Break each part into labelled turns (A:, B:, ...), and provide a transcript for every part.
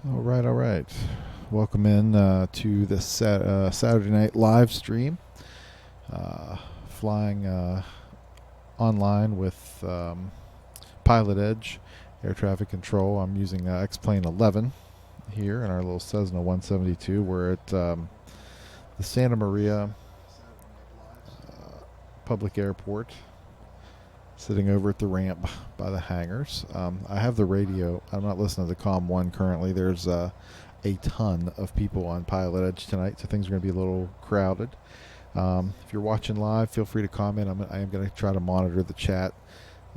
A: All right, all right. Welcome in to this Saturday night live stream. Flying online with PilotEdge air traffic control. I'm using X-Plane 11 here in our little Cessna 172. We're at the Santa Maria Public Airport, sitting over at the ramp by the hangars. I have the radio. I'm not listening to the Comm 1 currently. There's a ton of people on PilotEdge tonight, so things are going to be a little crowded. If you're watching live, feel free to comment. I am going to try to monitor the chat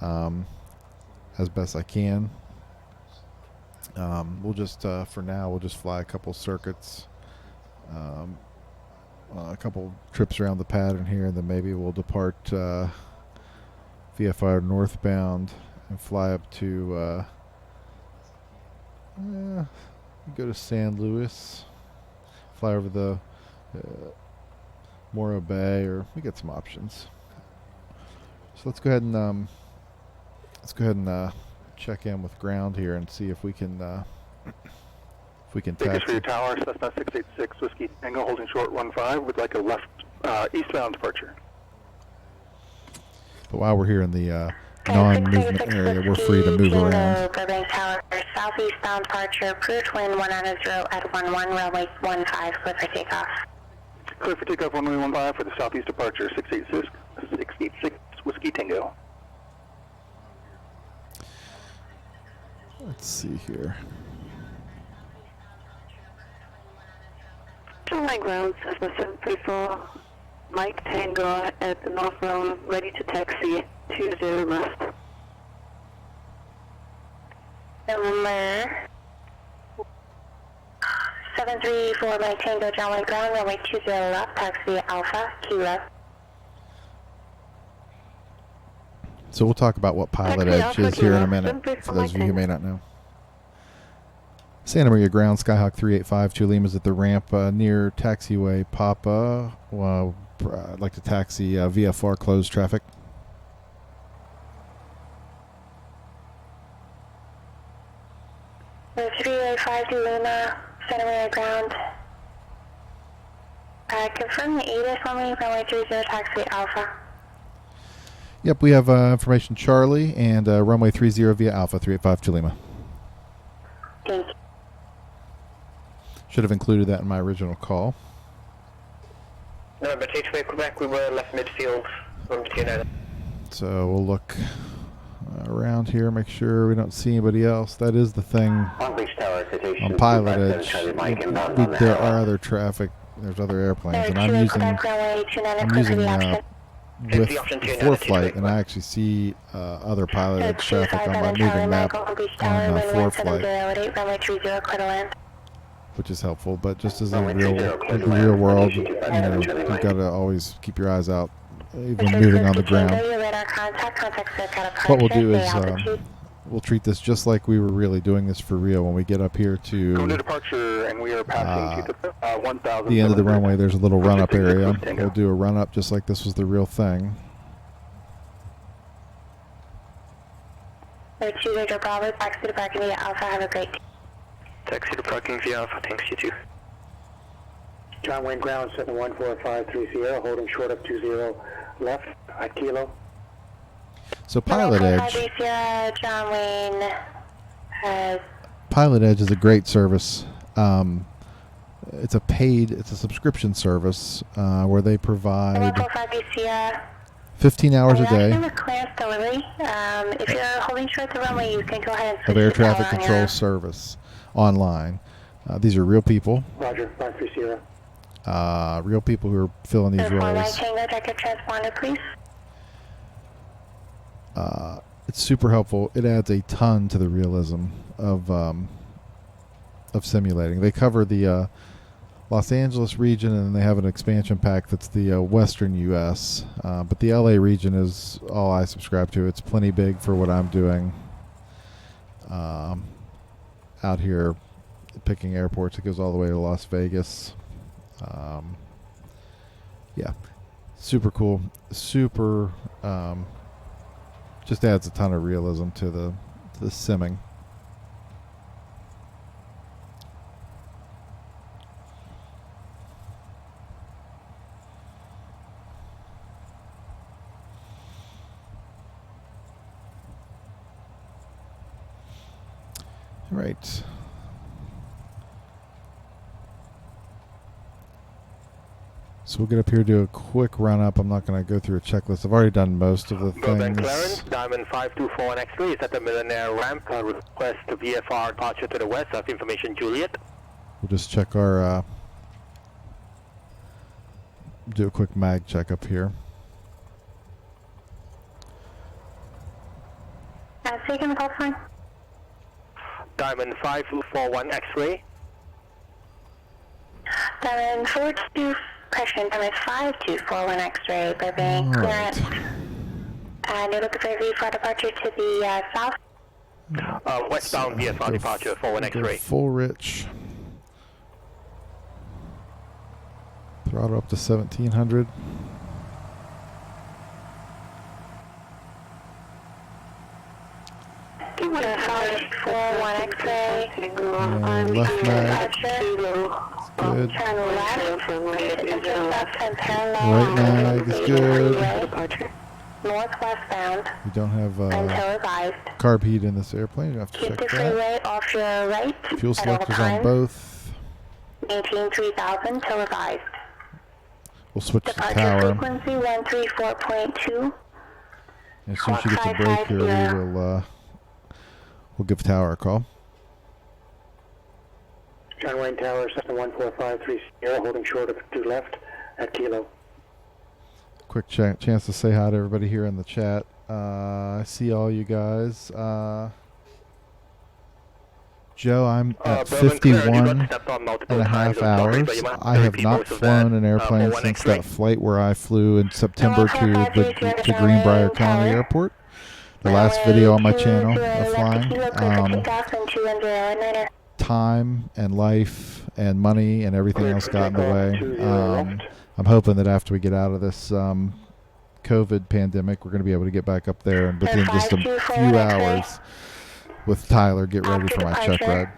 A: as best I can. We'll just, for now, we'll just fly a couple circuits, a couple trips around the pattern here, and then maybe we'll depart VFR northbound and fly up to go to San Luis, fly over the Morro Bay, or we got some options. So let's go ahead and check in with ground here and see if we can
B: Thank you for your tower, Cessna 686 Whiskey Tango, holding short 15, with like a left eastbound departure.
A: But while we're here in the non-movement area, we're free to move around.
C: Burbank Tower, southeastbound departure, approach wind 190 at 11, runway 15, clear for takeoff.
B: Clear for takeoff, runway 15 for the southeast departure, 686 Whiskey Tango.
A: Let's see here.
D: My ground, Cessna 734, Mike Tango at the north runway, ready to taxi, 20 left.
C: Number 734 Mike Tango, John Wayne ground, runway 20 left, taxi Alpha, Kilo.
A: So we'll talk about what PilotEdge is here in a minute, for those of you who may not know. Santa Maria ground, Skyhawk 385, 2 Lima's at the ramp near taxiway Papa. I'd like to taxi VFR closed traffic.
C: The 385 Lima, Santa Maria ground. Confirm the ATIS runway 30, taxi Alpha.
A: Yep, we have information Charlie and runway 30 via Alpha 385 to Lima.
C: Thank you.
A: Should have included that in my original call.
E: No, but H-Way Quebec, we were left midfield from United.
A: So we'll look around here, make sure we don't see anybody else. That is the thing on PilotEdge. There are other traffic. There's other airplanes, and I'm using with ForeFlight, and I actually see other PilotEdge traffic on my moving map on ForeFlight, which is helpful. But just as in the real world, you've got to always keep your eyes out, even moving on the ground. What we'll do is we'll treat this just like we were really doing this for real. When we get up here to
B: Go to departure, and we are passing to the 1,000.
A: The end of the runway, there's a little run-up area. We'll do a run-up just like this was the real thing.
C: Bravo, taxi to parking via Alpha, have a great day.
E: Taxi to parking via Alpha, thanks, you too.
F: John Wayne ground, Cessna 14530, holding short of 20 left at Kilo.
A: So PilotEdge is a great service. It's a subscription service where they provide 15 hours a day
C: if you're holding short the runway, you can go ahead and
A: of air traffic control service online. These are real people.
F: Roger, 530.
A: Real people who are filling these roles.
C: Transponder, please.
A: It's super helpful. It adds a ton to the realism of simulating. They cover the Los Angeles region, and they have an expansion pack that's the western U.S. But the L.A. region is all I subscribe to. It's plenty big for what I'm doing out here, picking airports. It goes all the way to Las Vegas. Yeah, super cool. Super. Just adds a ton of realism to the simming. All right. So we'll get up here, do a quick run-up. I'm not going to go through a checklist. I've already done most of the
B: Broadband
A: things.
B: clearance, Diamond 524 X-ray is at the Millionaire ramp. Request the VFR departure to the west of Information Juliet.
A: We'll just check our, do a quick mag check up here.
C: Taking the call sign.
B: Diamond 5241 X-ray.
C: Diamond 42, correction, Diamond 5241 X-ray, Burbank clearance. And you're looking for a VFR departure to the south?
B: Westbound VFR departure, 41 X-ray.
A: Full rich. Throttle up to 1700.
C: X-ray.
A: And left mag. Good.
C: Turn left. Intercept and
A: Right
C: parallel.
A: mag is good.
C: Northwestbound
A: We don't have
C: until advised.
A: carb heat in this airplane. You have to
C: Keep
A: check
C: the
A: that.
C: freeway off your right
A: Fuel
C: at all
A: selectors on
C: times.
A: both.
C: Maintain 3000 till advised.
A: We'll switch the
C: Departure
A: tower.
C: frequency 134.2.
A: As soon as you get to break here, we'll give tower a call.
F: John Wayne Tower, Cessna 14530, holding short of 2 left at Kilo.
A: Quick chance to say hi to everybody here in the chat. I see all you guys. Joe, I'm at 51 and a half hours. I have not flown an airplane since that flight where I flew in September to Greenbrier County Airport. The last video on my channel of flying. Time and life and money and everything else got in the way. I'm hoping that after we get out of this COVID pandemic, we're going to be able to get back up there and within just a few hours with Tyler get ready for my check ride.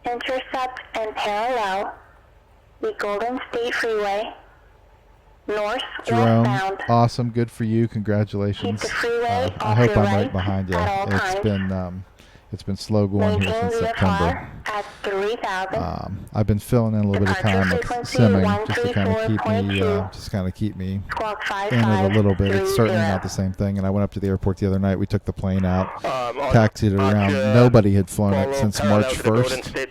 C: Intercept and parallel the Golden State Freeway, north
A: Jerome,
C: westbound.
A: awesome, good for you, congratulations.
C: Keep the freeway
A: I
C: off
A: hope
C: your
A: I'm right
C: right
A: behind you.
C: at all
A: It's been slow going here
C: Maintain
A: since
C: VFR
A: September.
C: at 3000.
A: I've been filling in a little bit of
C: Departure
A: time with
C: frequency
A: simming just to kind of
C: 134.2.
A: keep me
C: Squawk
A: in it a little bit. It's certainly
C: 5530.
A: not the same thing. And I went up to the airport the other night. We took the plane out, taxied it around. Nobody had flown it since March 1st.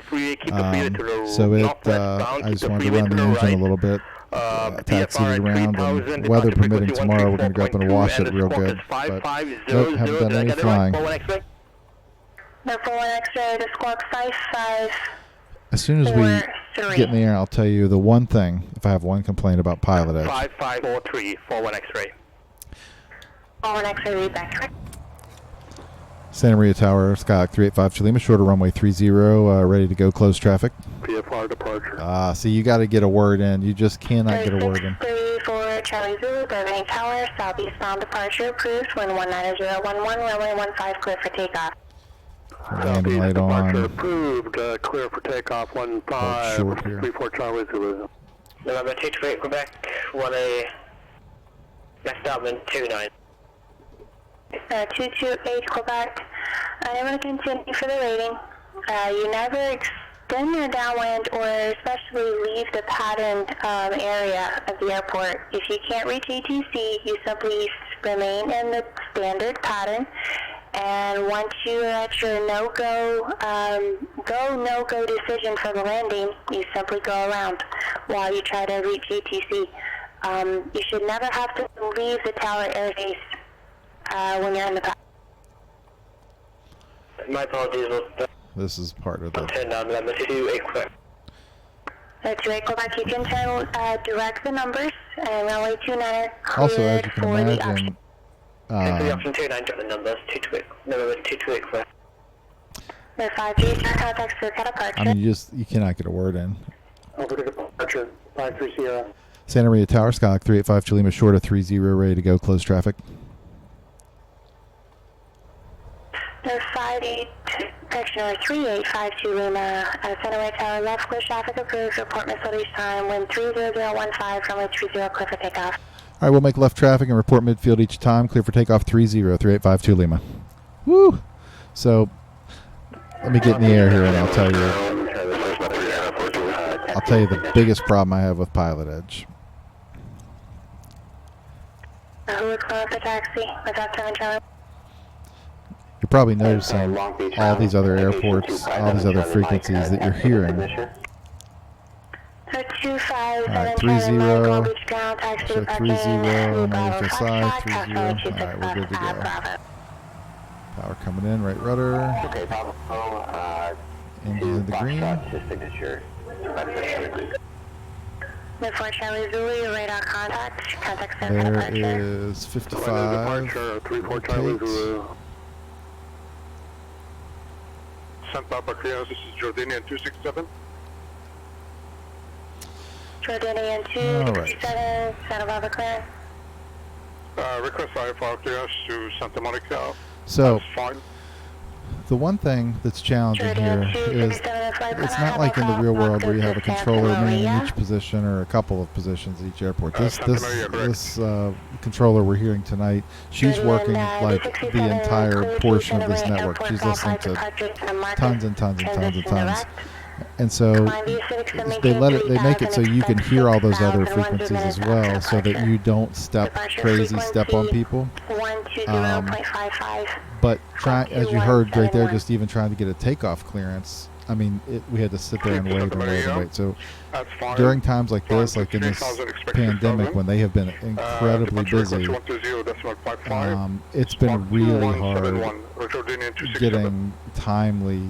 A: So I just wanted to run the engine a little bit. Taxied it around, and weather permitting tomorrow, we're going to go up and wash it real good. But nope, haven't done any flying.
C: The 41 X-ray, the squawk 55.
A: As soon as we get in the air, I'll tell you the one thing, if I have one complaint about PilotEdge.
B: 5543, 41 X-ray.
C: 41 X-ray, read back.
A: Santa Maria Tower, Skyhawk 385 Chalima, shorter runway 30, ready to go, close traffic.
B: VFR departure.
A: See, you got to get a word in. You just cannot get a word in.
C: 34 Charlie Zulu, Burbank Tower, southeastbound departure approved, wind 19011, runway 15, clear for takeoff.
A: Landing light on.
B: Approved, clear for takeoff, 15,
A: short here.
B: 34 Charlie Zulu.
E: November 228 Quebec, 1A, next Dublin 29.
C: 228 Quebec. I'm going to continue for the rating. You never extend your downwind or especially leave the patterned area of the airport. If you can't reach ATC, you simply remain in the standard pattern. And once you're at your no-go decision for the landing, you simply go around while you try to reach ATC. You should never have to leave the tower airspace when you're in the pattern.
E: My apologies,
A: This is part of the...
E: turn down November 28 Quebec.
C: 28 Quebec, you can turn direct the numbers and runway 29er
A: Also, as you
C: cleared
A: can
C: for the option.
A: imagine...
E: For the option 29, drop the numbers, 228, November 228 Quebec.
C: There are 5G contacts for cut departure.
A: I mean, you cannot get a word in.
F: Over to departure, 530.
A: Santa Maria Tower, Skyhawk 385 Chalima, short of 30, ready to go, close traffic.
C: There are 3852 Lima, Santa Maria Tower, left clear traffic approved, report missile reach time, wind 30015, runway 30, clear for takeoff.
A: All right, we'll make left traffic and report midfield each time. Clear for takeoff 30, 3852 Lima. Woo! So, Let me get in the air here and I'll tell you. I'll tell you the biggest problem I have with PilotEdge.
C: Who is calling for taxi? Without 7 Charlie.
A: You're probably noticing all these other airports, all these other frequencies that you're hearing.
C: So 25,
A: Alright,
C: 7 Charlie, Long Beach
A: 3-0.
C: ground, taxi
A: So
C: to parking,
A: 3-0,
C: Bravo
A: neutral
C: Foxtrot,
A: side, 3-0.
C: Castro
A: Alright, we're good to
C: 2655
A: go.
C: Bravo.
A: Power coming in, right rudder.
E: Okay, Bravo,
A: Engines in the green.
E: to signature.
C: Mid 4 Charlie Zulu, your radar contact. Contact center for
A: There
C: departure.
A: is 55. Rotate.
G: Santa Barbara clearance, this is Jordanian 267.
C: Jordanian
A: All right.
C: 267, Santa Barbara clearance.
G: Request IFR clearance to Santa Monica.
A: So
G: That's fine.
A: the one thing that's challenging here is it's not like in the real world where you have a controller man in each position or a couple of positions at each airport. This controller we're hearing tonight, she's working like the entire portion of this network. She's listening to tons and tons and tons and tons. And so they make it so you can hear all those other frequencies as well, so that you don't step on people.
C: 120.55.
A: But as you heard right there, just even trying to get a takeoff clearance, I mean, we had to sit there and wait and wait and wait. So
G: That's fine.
A: during times like this, like in this
G: 3000 expected
A: pandemic,
G: 7.
A: when they have been incredibly busy, it's been really hard getting timely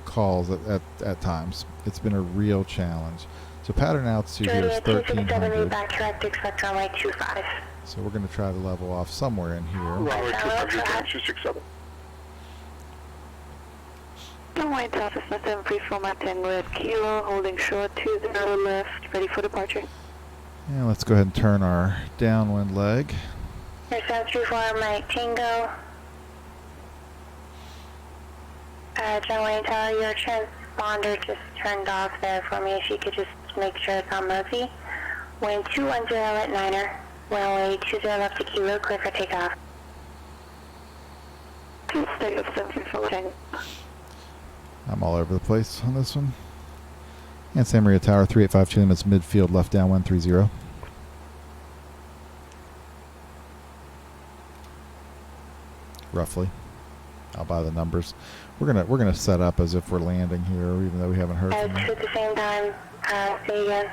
A: calls at times. It's been a real challenge. So pattern altitude here is 1300.
C: Back correct, expect runway 25.
A: So we're going to try to level off somewhere in here.
G: Runway 267.
D: Runway Delta Smith 7 free-form at Tango at Kilo, holding short 20 left, ready for departure.
A: And let's go ahead and turn our downwind leg.
C: Your 734 Mike Tango. John Wayne Tower, your transponder just turned off there for me. If you could just make sure it's on Murphy. Wind 210 at Niner. Runway 20 left to Kilo, clear for takeoff.
D: State of 734 Tango.
A: I'm all over the place on this one. And San Maria Tower, 385 2 limits midfield, left downwind 30. Roughly. I'll buy the numbers. We're gonna set up as if we're landing here, even though we haven't heard from them.
C: At the same time, say again.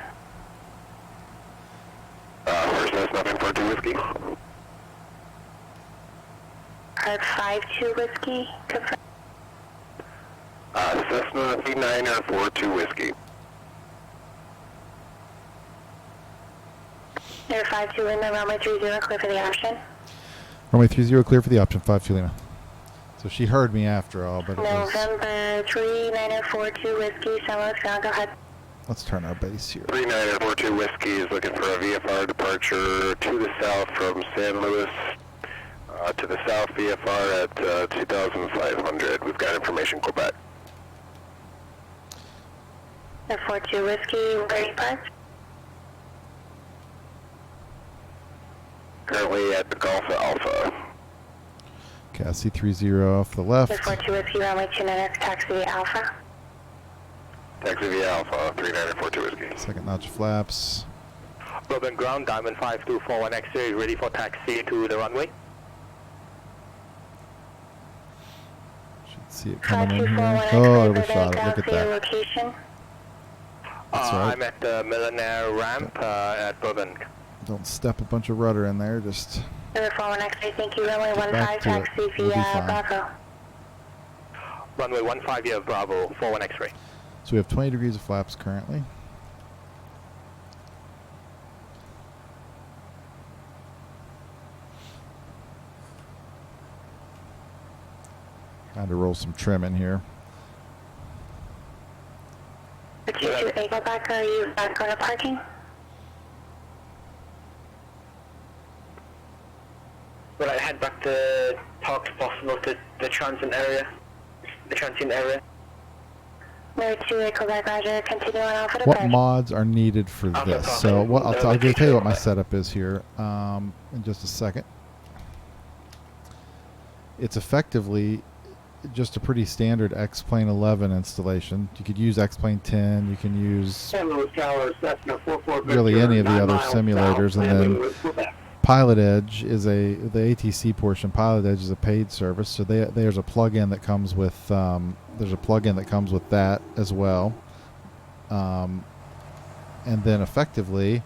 E: First, that's nothing for 2 whiskey.
C: Art 52 whiskey, confirm.
E: Cessna 39er for 2 whiskey.
C: Air 52 Lima, runway 30, clear for the option.
A: Runway 30, clear for the option, 52 Lima. So she heard me after all, but it was...
C: November 3942 whiskey, Sunless ground, go ahead.
A: Let's turn our base here.
E: 39er for 2 whiskey is looking for a VFR departure to the south from San Luis to the south VFR at 2,500. We've got information, Quebec.
C: Air 42 whiskey, where are you parked?
E: Currently at the Gulf of Alpha.
A: Okay, I see 30 off the left.
C: Air 42 whiskey, runway 29, taxi Alpha.
E: Taxi via Alpha, 39er for 2 whiskey.
A: Second notch flaps.
B: Urban ground, Diamond 5241 X-ray, ready for taxi to the runway.
A: Should see it coming in here. Oh, overshot it. Look at that.
C: Location.
A: That's right.
B: I'm at the Millionaire ramp at Bourbon.
A: Don't step a bunch of rudder in there. Just
C: Number 41 X-ray, thank you, runway
A: Get
C: 15,
A: back to it.
C: taxi
A: We'll be
C: via
A: fine.
C: Bravo.
B: Runway 15 via Bravo, 41 X-ray.
A: so we have 20 degrees of flaps currently. Trying to roll some trim in here.
C: 228, go back, are you back on the parking?
E: Will I head back to talk if possible to the transient area? The transient area?
C: Number 28, go back, roger, continue on Alpha to
A: What
C: park.
A: mods are needed for
E: Alpha
A: this?
E: Papa.
A: So what I'll
E: Take
A: tell you what my
E: it.
A: setup is here in just a second. It's effectively just a pretty standard X-Plane 11 installation. You could use X-Plane 10. You can use
F: San Luis Tower, Cessna 44
A: really any of the
F: 9
A: other
F: miles
A: simulators,
F: south,
A: and
F: landing
A: then
F: with Quebec.
A: PilotEdge is the ATC portion. PilotEdge is a paid service, so there's a plugin that comes with that as well, and then effectively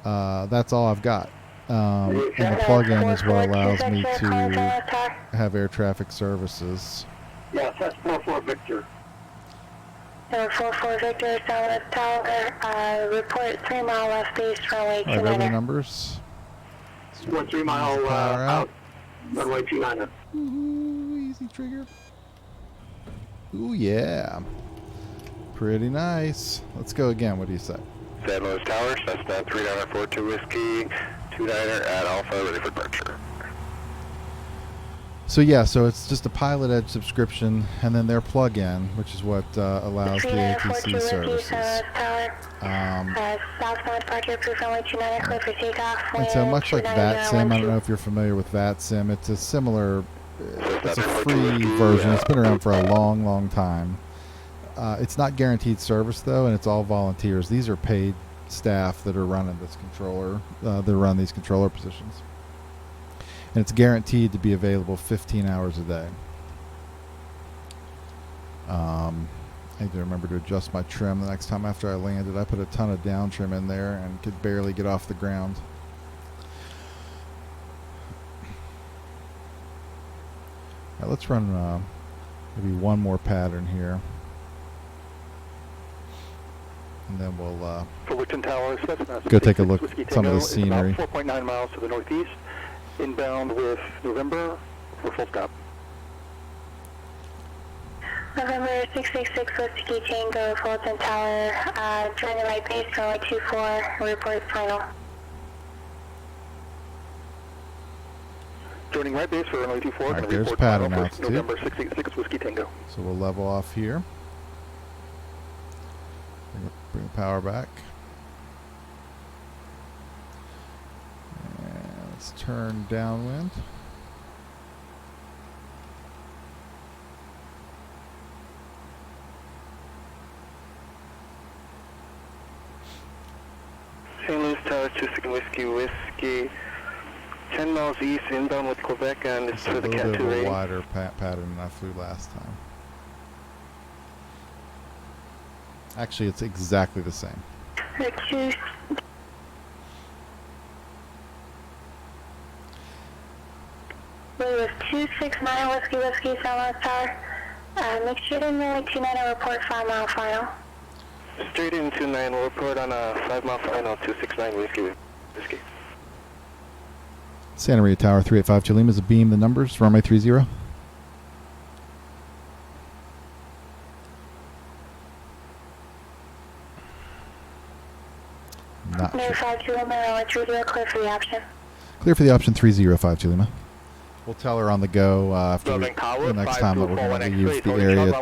A: that's all I've got. And the plugin as well allows me to have air traffic services.
F: Yes, that's 44 Victor.
C: So 44 Victor, Solid Tower, report 3 mile left base, runway
A: All right, revenue
C: 29er.
A: numbers.
F: We're 3 mile
A: Power
F: out, runway 29er.
A: Ooh, easy trigger. Ooh, yeah. Pretty nice. Let's go again. What do you say?
E: San Luis Tower, Cessna 3942 Whiskey, 29er at Alpha, ready for departure.
A: So yeah, so it's just a PilotEdge subscription, and then their plug-in, which is what allows the ATC services.
C: Southbound departure, approved runway 29er, clear for takeoff.
A: And so much like VATSIM, I don't know if you're familiar with VATSIM. It's a similar, it's a free version. It's been around for a long, long time. It's not guaranteed service though, and it's all volunteers. These are paid staff that are running this controller. That run these controller positions, and it's guaranteed to be available 15 hours a day. I need to remember to adjust my trim the next time after I landed. I put a ton of down trim in there and could barely get off the ground. All right, let's run maybe one more pattern here. And then we'll
G: Fullerton Towers,
A: go take a look at some of the scenery.
G: 4.9 miles to the northeast, inbound with November for full stop.
C: November 666 Whiskey Tango, Fulton Tower, join the right base, runway 24, report final.
G: Joining right base for runway 24,
A: All right,
G: going to
A: there's
G: report
A: pattern
G: final for
A: altitude.
G: November 666 Whiskey Tango.
A: So we'll level off here. Bring the power back. And let's turn downwind.
E: St. Louis Tower, 26 Whiskey, 10 miles east, inbound with Quebec, and
A: It's a little bit of a wider pattern than I flew last time. Actually, it's exactly the same.
C: With 269 Whiskey, Southbound Tower, make sure to runway 29er, report 5 mile final.
E: Straight in 29, we'll report on a 5 mile final, 269 Whiskey.
A: Santa Maria Tower, 3852 Lima is a beam. The numbers, runway 30. Not sure.
C: 52 Lima, runway 30, clear for the option.
A: Clear for the option 3052 Lima. We'll tell her on the go after the next time that we're going to leave the area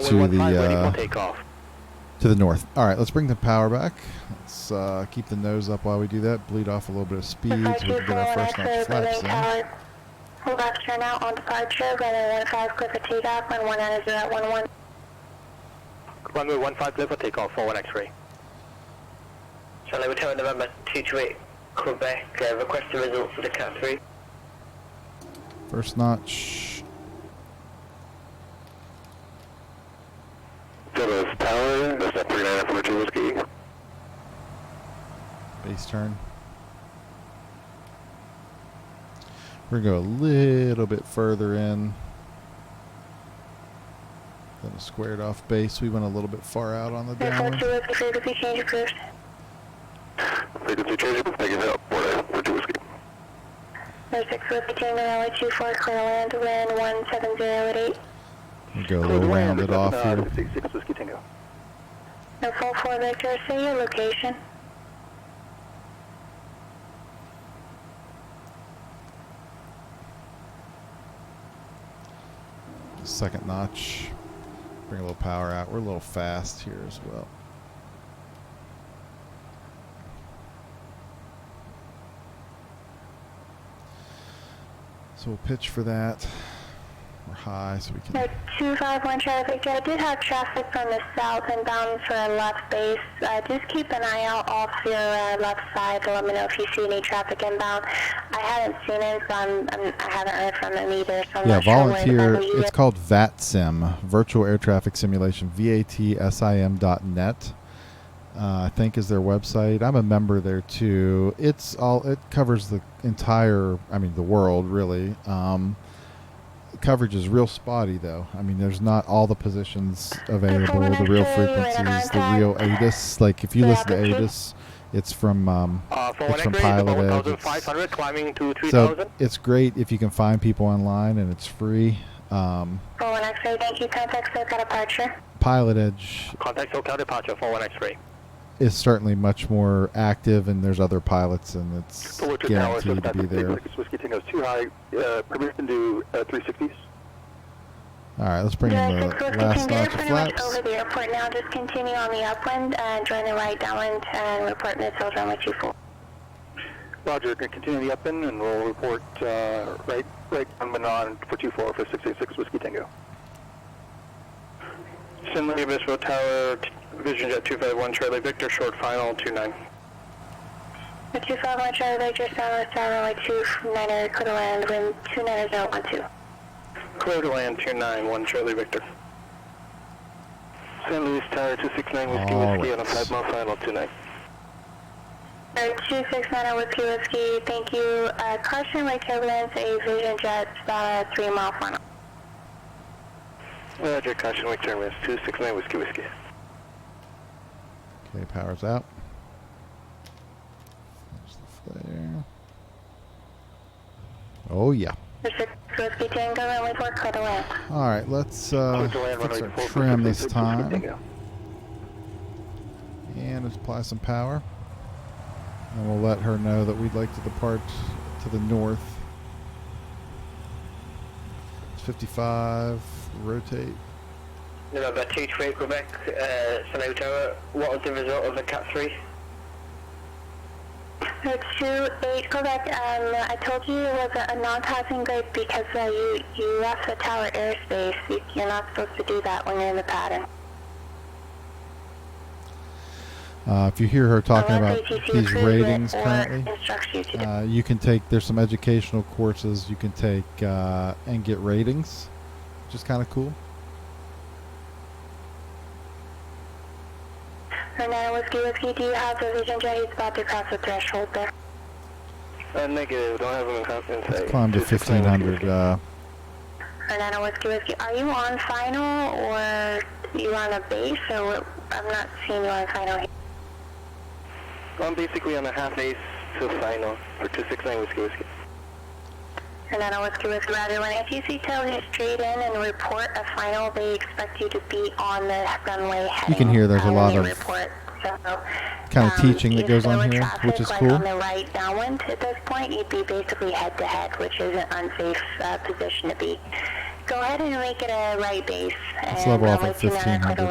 A: to the north. All right, let's bring the power back. Let's keep the nose up while we do that. Bleed off a little bit of speed so we can get our first notch flaps in.
C: Hold off turn out on departure, runway 15, clear for takeoff, and 190 at 11.
B: Runway 15, clear for takeoff, 41 X-ray.
H: Charlie, return November 228 Quebec, request the results for the Cat 3.
A: First notch.
E: St. Tower, that's at 3942 Whiskey.
A: Base turn. We're going to go a little bit further in than a squared off base. We went a little bit far out on the downwind.
C: Frequency change approved.
E: Frequency change, thank you for help, 42 Whiskey.
C: 06 Whiskey Tango, runway 24, clear land, wind 170
A: We go a little rounded off here.
G: 66 Whiskey Tango.
C: No 44 Victor, say your location.
A: Second notch. Bring a little power out. We're a little fast here as well. So we'll pitch for that. We're high so we can...
C: 251 Charlie Victor. I did have traffic from the south inbound for a left base. Just keep an eye out off your left side to let me know if you see any traffic inbound. I haven't seen it, so I haven't heard from them either. So I'm
A: Yeah,
C: not sure
A: volunteer.
C: where the
A: It's called VATSIM, Virtual Air Traffic Simulation, VATSIM.net. I think is their website. I'm a member there too. It covers the entire, the world really. Coverage is real spotty though. There's not all the positions available, the real frequencies, the real ATIS. Like if you listen to ATIS, it's from PilotEdge.
B: 500 climbing to 3000.
A: So it's great if you can find people online and it's free.
C: 41 X-ray, thank you. Contact SoCal departure.
A: PilotEdge
B: Contact SoCal departure, 41 X-ray.
A: is certainly much more active, and there's other pilots, and it's guaranteed to be there.
G: Whiskey Tango's too high. Permission to 360s.
A: All right, let's bring in the last notch of
C: pretty much
A: flaps.
C: over the airport now. Just continue on the upwind and join the right downwind and report mid-tails runway 24.
G: Roger, going to continue the upwind, and we'll report right downwind on for 24 for 686 Whiskey Tango.
B: Finley Obispo Tower, Vision Jet 251 Charlie Victor, short final 29.
C: 251 Charlie Victor, Southwest Tower, runway 29er, clear to land, wind 29012.
B: Clear to land 291 Charlie Victor.
G: San Luis Tower 269 Whiskey Whiskey on a 5-mile final 29.
C: 269 Whiskey Whiskey, thank you. Caution right turbulence, a Vision Jet, about a 3-mile final.
G: Roger, caution wake turbulence 269 Whiskey Whiskey.
A: Okay, power's out. There's the flare. Oh yeah.
C: Whiskey Tango, runway 4, clear to land.
A: All right, let's fix our trim this time, and let's apply some power. And we'll let her know that we'd like to depart to the north. It's 55. Rotate.
H: November 228 Quebec, San Tower. What was the result of the Cat 3?
C: 28 Quebec, I told you it was a non-passing grade because you left the tower airspace. You're not supposed to do that when you're in the pattern.
A: If you hear her talking about these ratings currently, you can take, there's some educational courses you can take and get ratings, which is kind of cool.
C: Renata Whiskey, do you have the Vision Jet? He's about to cross the threshold there.
G: Negative, don't have him in confidence.
A: Let's climb to 1500.
C: Renata Whiskey, are you on final or you on a base? Or I'm not seeing you on final here.
G: I'm basically on a half base to final for 269 Whiskey.
C: Renata Whiskey, Roger. When ATC tells you straight in and report a final, they expect you to be on the runway heading.
A: You can hear there's a lot of
C: report. So,
A: kind of teaching that goes on here, which is cool.
C: On the right downwind at this point, you'd be basically head-to-head, which is an unsafe position to be. Go ahead and make it a right base.
A: Let's level off at 1500,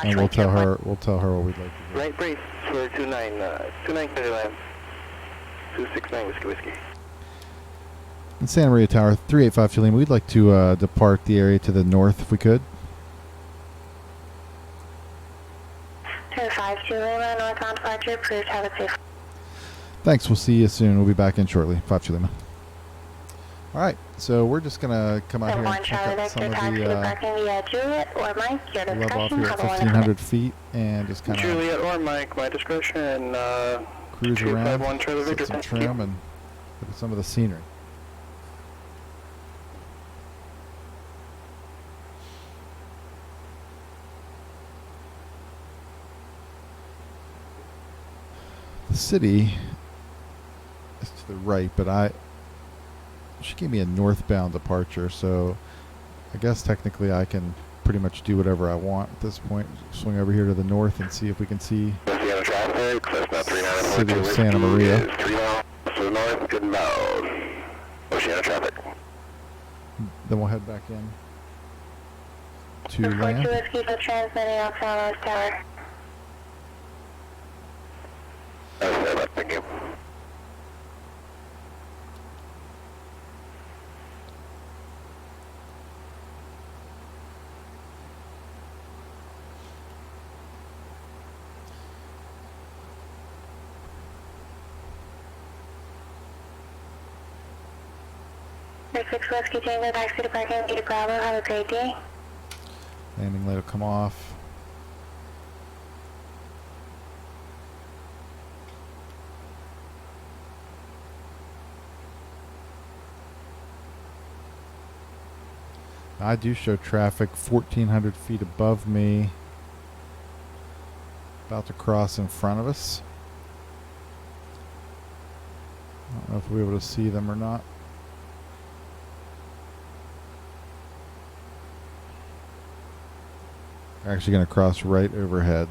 A: and we'll tell her what we'd like to do.
G: Right base for 29 clear to land. 269 Whiskey.
A: In Santa Maria Tower, 385 Lima, we'd like to depart the area to the north if we could.
C: 252 Lima, northbound departure, approved, have it safe.
A: Thanks, we'll see you soon. We'll be back in shortly. 52 Lima. All right, so we're just going to come out here and check out some of the level off here at 1,500 feet and just kind of
B: Juliet or Mike, my discretion,
A: cruise around,
B: 251 Charlie
A: set
B: Victor,
A: some
B: thank you.
A: trim, and look at some of the scenery. The city is to the right, but she gave me a northbound departure, so I guess technically I can pretty much do whatever I want at this point. Swing over here to the north and see if we can see city of Santa Maria.
E: 3 miles to the north, good inbound. Oceana traffic.
A: Then we'll head back in to land.
C: Whiskey for transmitting out San Luis Tower.
E: Thank you.
C: 6 Whiskey Tango, taxi to parking, gate Bravo, have a great day.
A: Landing light will come off. I do show traffic 1,400 feet above me, about to cross in front of us. I don't know if we'll be able to see them or not. They're actually going to cross right overhead.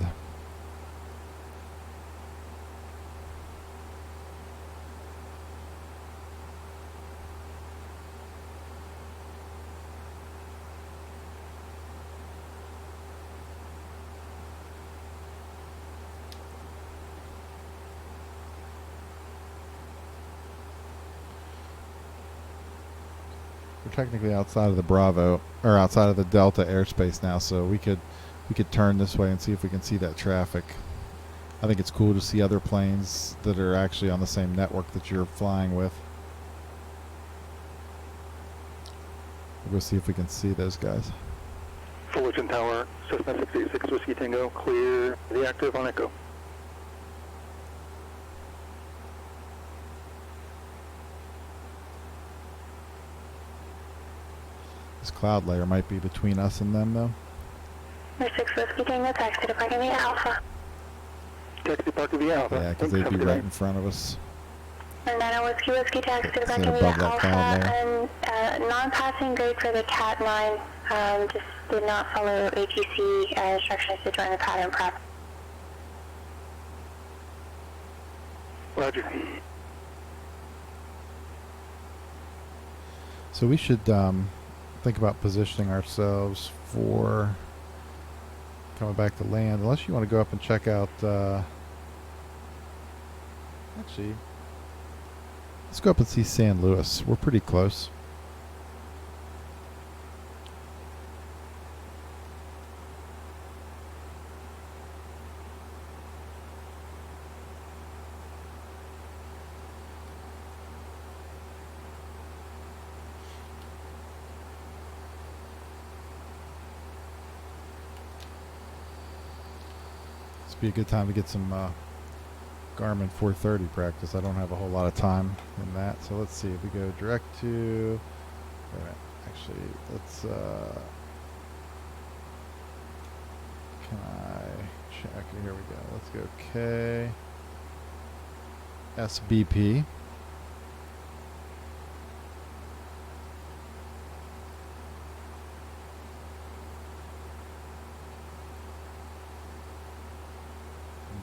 A: We're technically outside of the Bravo, or outside of the Delta airspace now, so we could turn this way and see if we can see that traffic. I think it's cool to see other planes that are actually on the same network that you're flying with. We'll go see if we can see those guys.
G: Fullerton Tower, Cessna 686 Whiskey Tango, clear the active on Echo.
A: This cloud layer might be between us and them, though.
C: 6 Whiskey Tango, taxi to parking via Alpha.
G: Taxi park of the Alpha.
A: Yeah, because they'd be right in front of us.
C: And then a Whiskey taxi to
A: So
C: parking via
A: above that cloud
C: Alpha. And non-passing grade for the Cat 9. Just did not follow ATC instructions to join the pattern prep.
G: Roger.
A: So we should think about positioning ourselves for coming back to land, unless you want to go up and check out actually, let's go up and see San Luis. We're pretty close. Be a good time to get some Garmin 430 practice. I don't have a whole lot of time in that, so let's see if we go direct to, wait a minute, actually let's can I check, here we go, let's go K SBP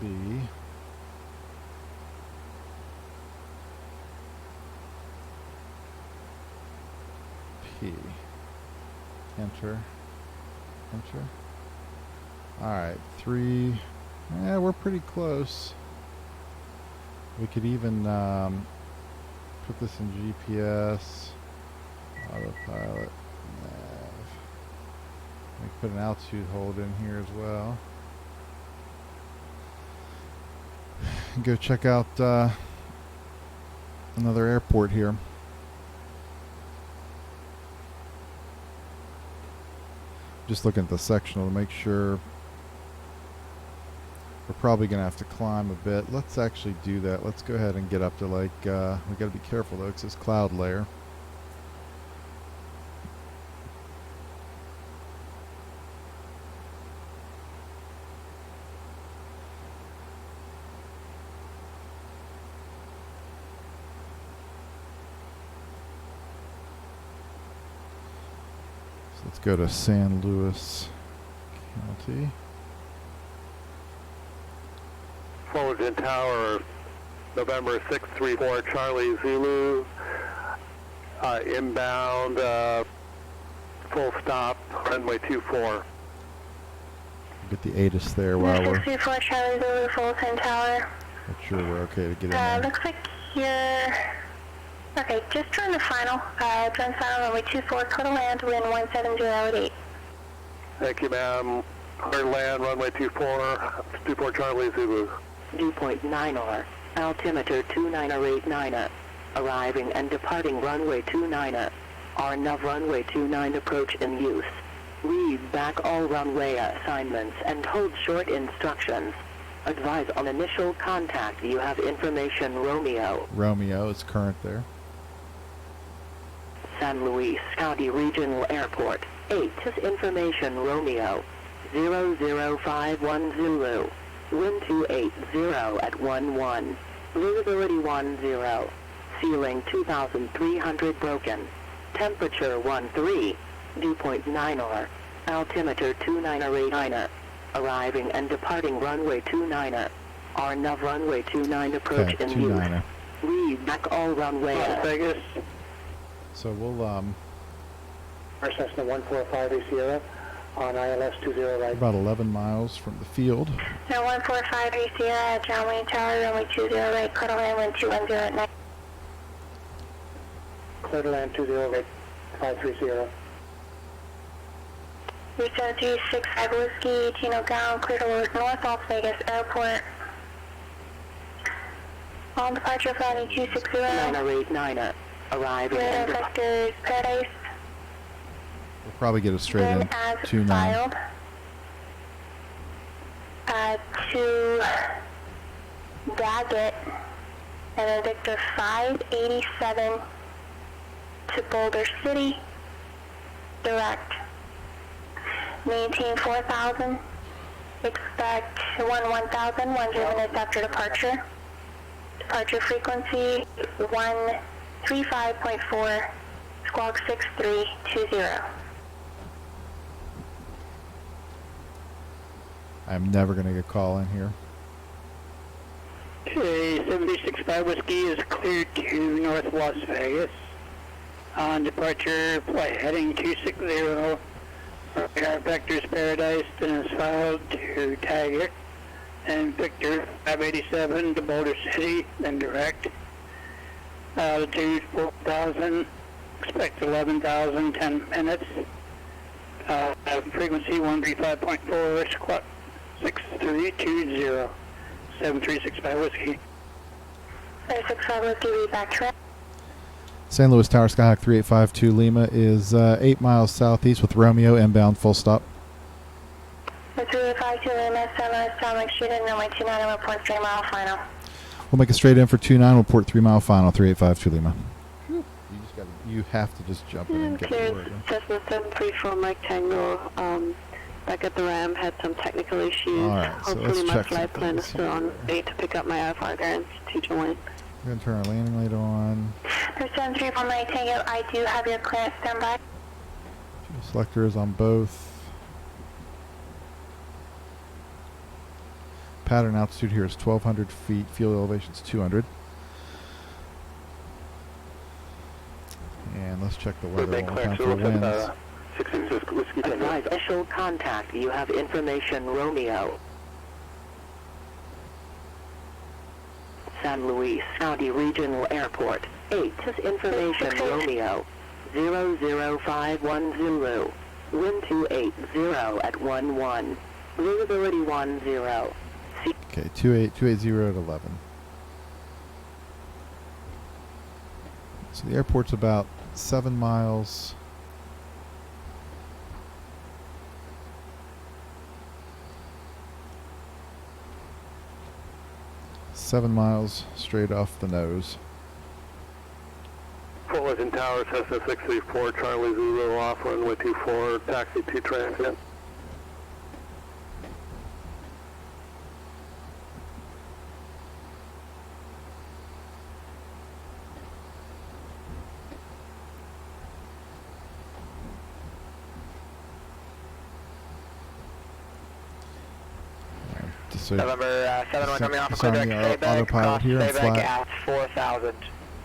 A: B P, enter, alright, 3, yeah, we're pretty close. We could even put this in GPS, autopilot, nav. We can put an altitude hold in here as well. Go check out another airport here. Just looking at the sectional to make sure. We're probably going to have to climb a bit. Let's actually do that. Let's go ahead and get up to like, we got to be careful though, because this cloud layer. Let's go to San Luis County.
E: Fullerton Tower, November 634 Charlie Zulu, inbound, full stop, runway 24.
A: Get the ATIS there while we're...
C: 634 Charlie Zulu, Fullerton Tower.
A: Make sure we're okay to get in there.
C: Looks like you're... Okay, just turn the final. Turn final runway 24, clear to land, wind 17088.
E: Thank you, ma'am. Clear to land, runway 24 Charlie Zulu.
D: Dew point 9R, altimeter 29089, arriving and departing runway 29. Our nav runway 29 approach in use. Read back all runway assignments and hold short instructions. Advise on initial contact. You have information Romeo.
A: Romeo is current there.
D: San Luis County Regional Airport. 8 is information Romeo. 00510. Wind 280 at 11. Visibility 10. Ceiling 2,300 broken. Temperature 13. Dew point 9er. Altimeter 29er. Arriving and departing runway 29er. Our nav runway 29 approach
A: Okay,
D: in
A: 29er.
D: use. Read back all runway.
F: Las Vegas,
A: So we'll
F: our Cessna 145 Sierra on ILS 20 right.
A: about 11 miles from the field.
C: Now 145 Sierra at John Wayne Tower, runway 20 right, clear to land, wind 210 at night.
F: Clear to land 20 right, 530.
C: Route 7365 Whiskey, Tino Ground, clear to North Las Vegas Airport. On departure flight 260.
D: 9er. Arriving
C: Radar
D: and
C: vectors Paradise.
A: We'll probably get it straight
C: Then
A: in.
C: as
A: 29.
C: filed. To Daggett and then Victor 587 to Boulder City. Direct. Maintain 4,000. Expect 1000, 1 minutes after departure. Departure frequency 135.4, squawk 6320.
A: I'm never going to get call in here.
I: Okay, 7365 Whiskey is cleared to North Las Vegas. On departure, flight heading 260. Radar vectors Paradise, then is filed to Taggart. And Victor 587 to Boulder City, then direct. Altitude 4,000, expect 11,000, 10 minutes. Frequency 135.4, squawk 6320, 7365 Whiskey.
C: 365 Whiskey, read back track.
A: San Luis Tower Skyhawk 3852 Lima is 8 miles southeast with Romeo inbound full stop.
C: The 3852 Lima, 7 Atomic Street, and runway 29, report 3 mile final.
A: We'll make it straight in for 29. We'll port 3 mile final 3852 Lima. You have to just jump in and get the word.
D: Cessna 734 Mike Tango. Back at the RAM, had some technical issues.
A: All right, so
D: Hopefully
A: let's
D: my
A: check
D: flight plan is still on
A: here.
D: date to pick up my IFR guidance to join.
A: We're going to turn our landing light on.
C: 734 Mike Tango, I do have your clearance standby.
A: Selector is on both. Pattern altitude here is 1,200 feet. Field elevation is 200. And let's check the weather one more time for winds.
F: 66 Whiskey Tango.
D: Advise initial contact. You have information Romeo. San Luis County Regional Airport. 8 is information Romeo. 00510. Wind 280 at 11. Visibility 10.
A: Okay, 280 at 11. So the airport's about 7 miles. Seven miles straight off the nose.
E: Fullerton Tower, Cessna 634, Charlie Zulu, off runway 24, taxi to transit.
A: So
B: November 7 coming off of
A: Sorry,
B: clear direct Sayback,
A: autopilot
B: cross
A: here and
B: Sayback
A: flat.
B: at 4,000,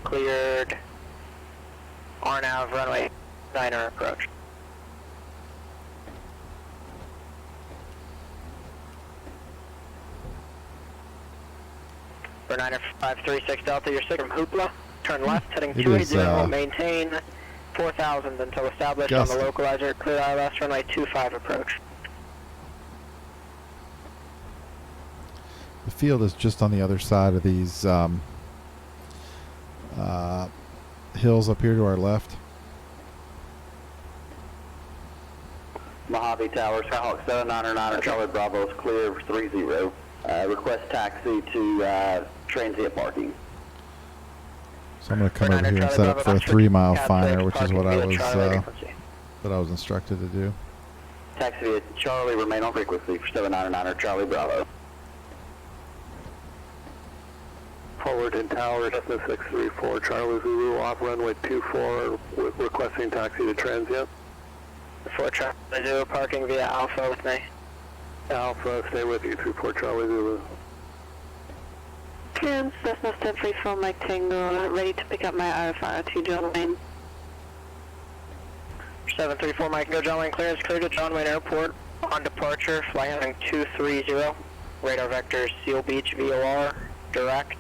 B: cleared, RNAV runway 9er approach. For 9536 Delta, you're sick from Hoopla, turn left, heading
A: It
B: 280,
A: is,
B: maintain 4,000 until established on the
A: gusty.
B: localizer, clear ILS runway 25 approach.
A: the field is just on the other side of these hills up here to our left.
J: Mojave Tower, Skyhawk 799 Charlie Bravo is clear for 30. Request taxi to transient parking.
A: So I'm going to come over here and set up for a 3 mile finer, which is what I was instructed to do.
J: Taxi via Charlie, remain on frequency for 799 Charlie Bravo.
E: Forward in tower, Cessna 634, Charlie Zulu, off runway 24, requesting taxi to transient.
H: 4 Charlie Zulu, parking via Alpha with me.
E: Alpha, stay with you, 34 Charlie Zulu.
K: Clearance, Cessna 734 Mike Tango, ready to pick up my RFR to John Wayne.
H: 734 Mike Tango, John Wayne, clearance cleared at John Wayne Airport. On departure, fly heading 230, radar vector Seal Beach VOR, direct.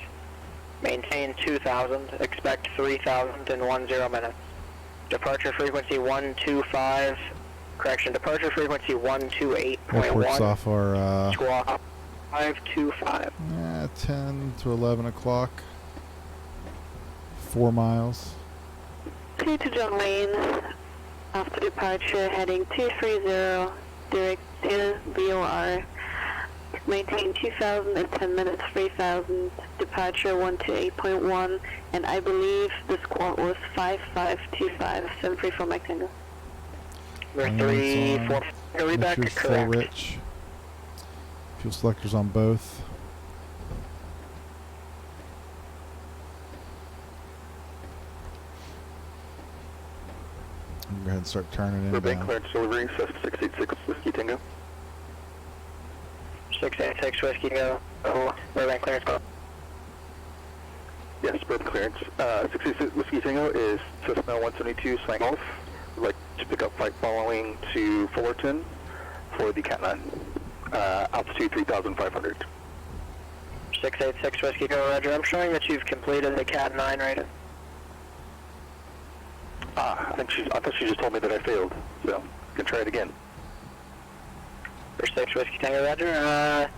H: Maintain 2,000, expect 3,000 in 10 minutes. Departure frequency 125, correction, departure frequency 128.1.
A: Airport's off our,
H: squawk 525.
A: 10 to 11 o'clock. 4 miles.
K: Clear to John Wayne, after departure, heading 230, direct to VOR. Maintain 2,000 in 10 minutes, 3,000, departure 128.1, and I believe the squawk was 5525, 734 Mike Tango.
H: We're 3-4, hurry back,
A: correct. Full rich. Fuel selectors on both. Go ahead and start turning in.
G: Burbank clearance delivering 686 Whiskey Tango.
H: 686 Whiskey Go. Burbank clearance go.
G: Yes, Burbank clearance. 686 Whiskey Tango is Cessna 172 flying off. We'd like to pick up flight following to Fullerton for the Cat 9. Altitude 3,500.
H: 686 Whiskey Go, Roger. I'm showing that you've completed the Cat 9 rating.
G: I thought she just told me that I failed, so I can try it again.
H: For 6 Whiskey Tango, Roger.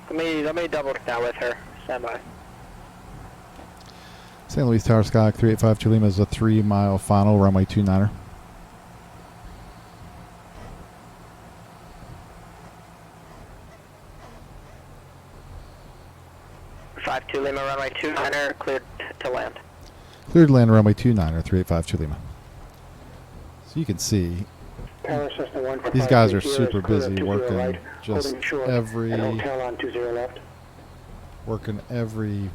H: Let me double check that with her. Stand by.
A: St. Louis Tower Skyhawk 3852 Lima is a 3 mile final, runway 29er.
H: Two Lima, runway 29er, cleared to land.
A: Cleared to land, runway 29er, 3852 Lima. So you can see,
F: Tower Cessna 145
A: these guys are
F: 30
A: super busy
F: 20
A: working
F: right,
A: just
F: holding short,
A: every,
F: and hotel on 20 left.
A: working every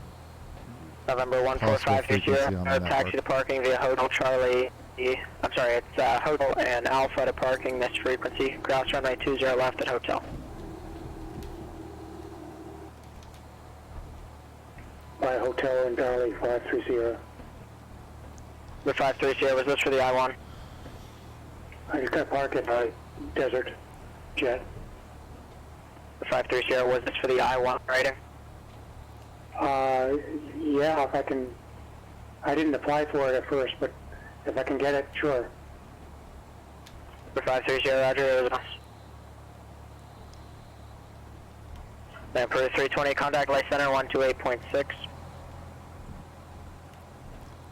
H: November 14530, taxi to parking via Hotel Charlie. I'm sorry, it's Hotel and Alpha to parking, this frequency. Grouse runway 20 left at Hotel.
F: By Hotel and Charlie 530.
H: The 530, was this for the I-1?
F: I just got parked at Desert Jet.
H: The 530, was this for the I-1 rating?
F: Yeah, if I can. I didn't apply for it at first, but if I can get it, sure.
H: The 530, Roger, it was us. Then for the 320, contact Light Center 128.6.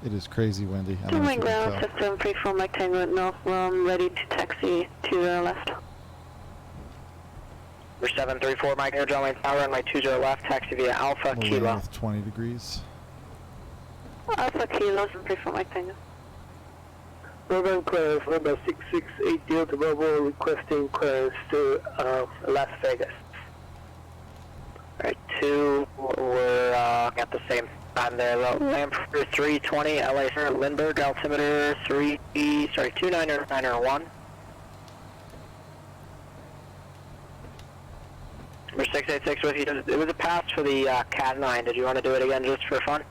A: It is crazy windy. I don't
K: John
A: know
K: Wayne
A: if you can
K: ground,
A: tell.
K: system 34 Mike Tango at North Rome, ready to taxi to the left.
H: For 734 Mike Tango, John Wayne Tower, runway 20 left, taxi via Alpha
A: We'll
H: Kilo.
A: land with 20 degrees.
K: Alpha Kilo, 34 Mike Tango.
F: Urban clearance, number 668 Delta Bravo, requesting clearance to Las Vegas.
H: Alright, 2, we're at the same time there. Land for 320, LA Center, Lindbergh, altimeter 29901. Number 686 with you. It was a pass for the Cat 9. Did you want to do it again just for fun?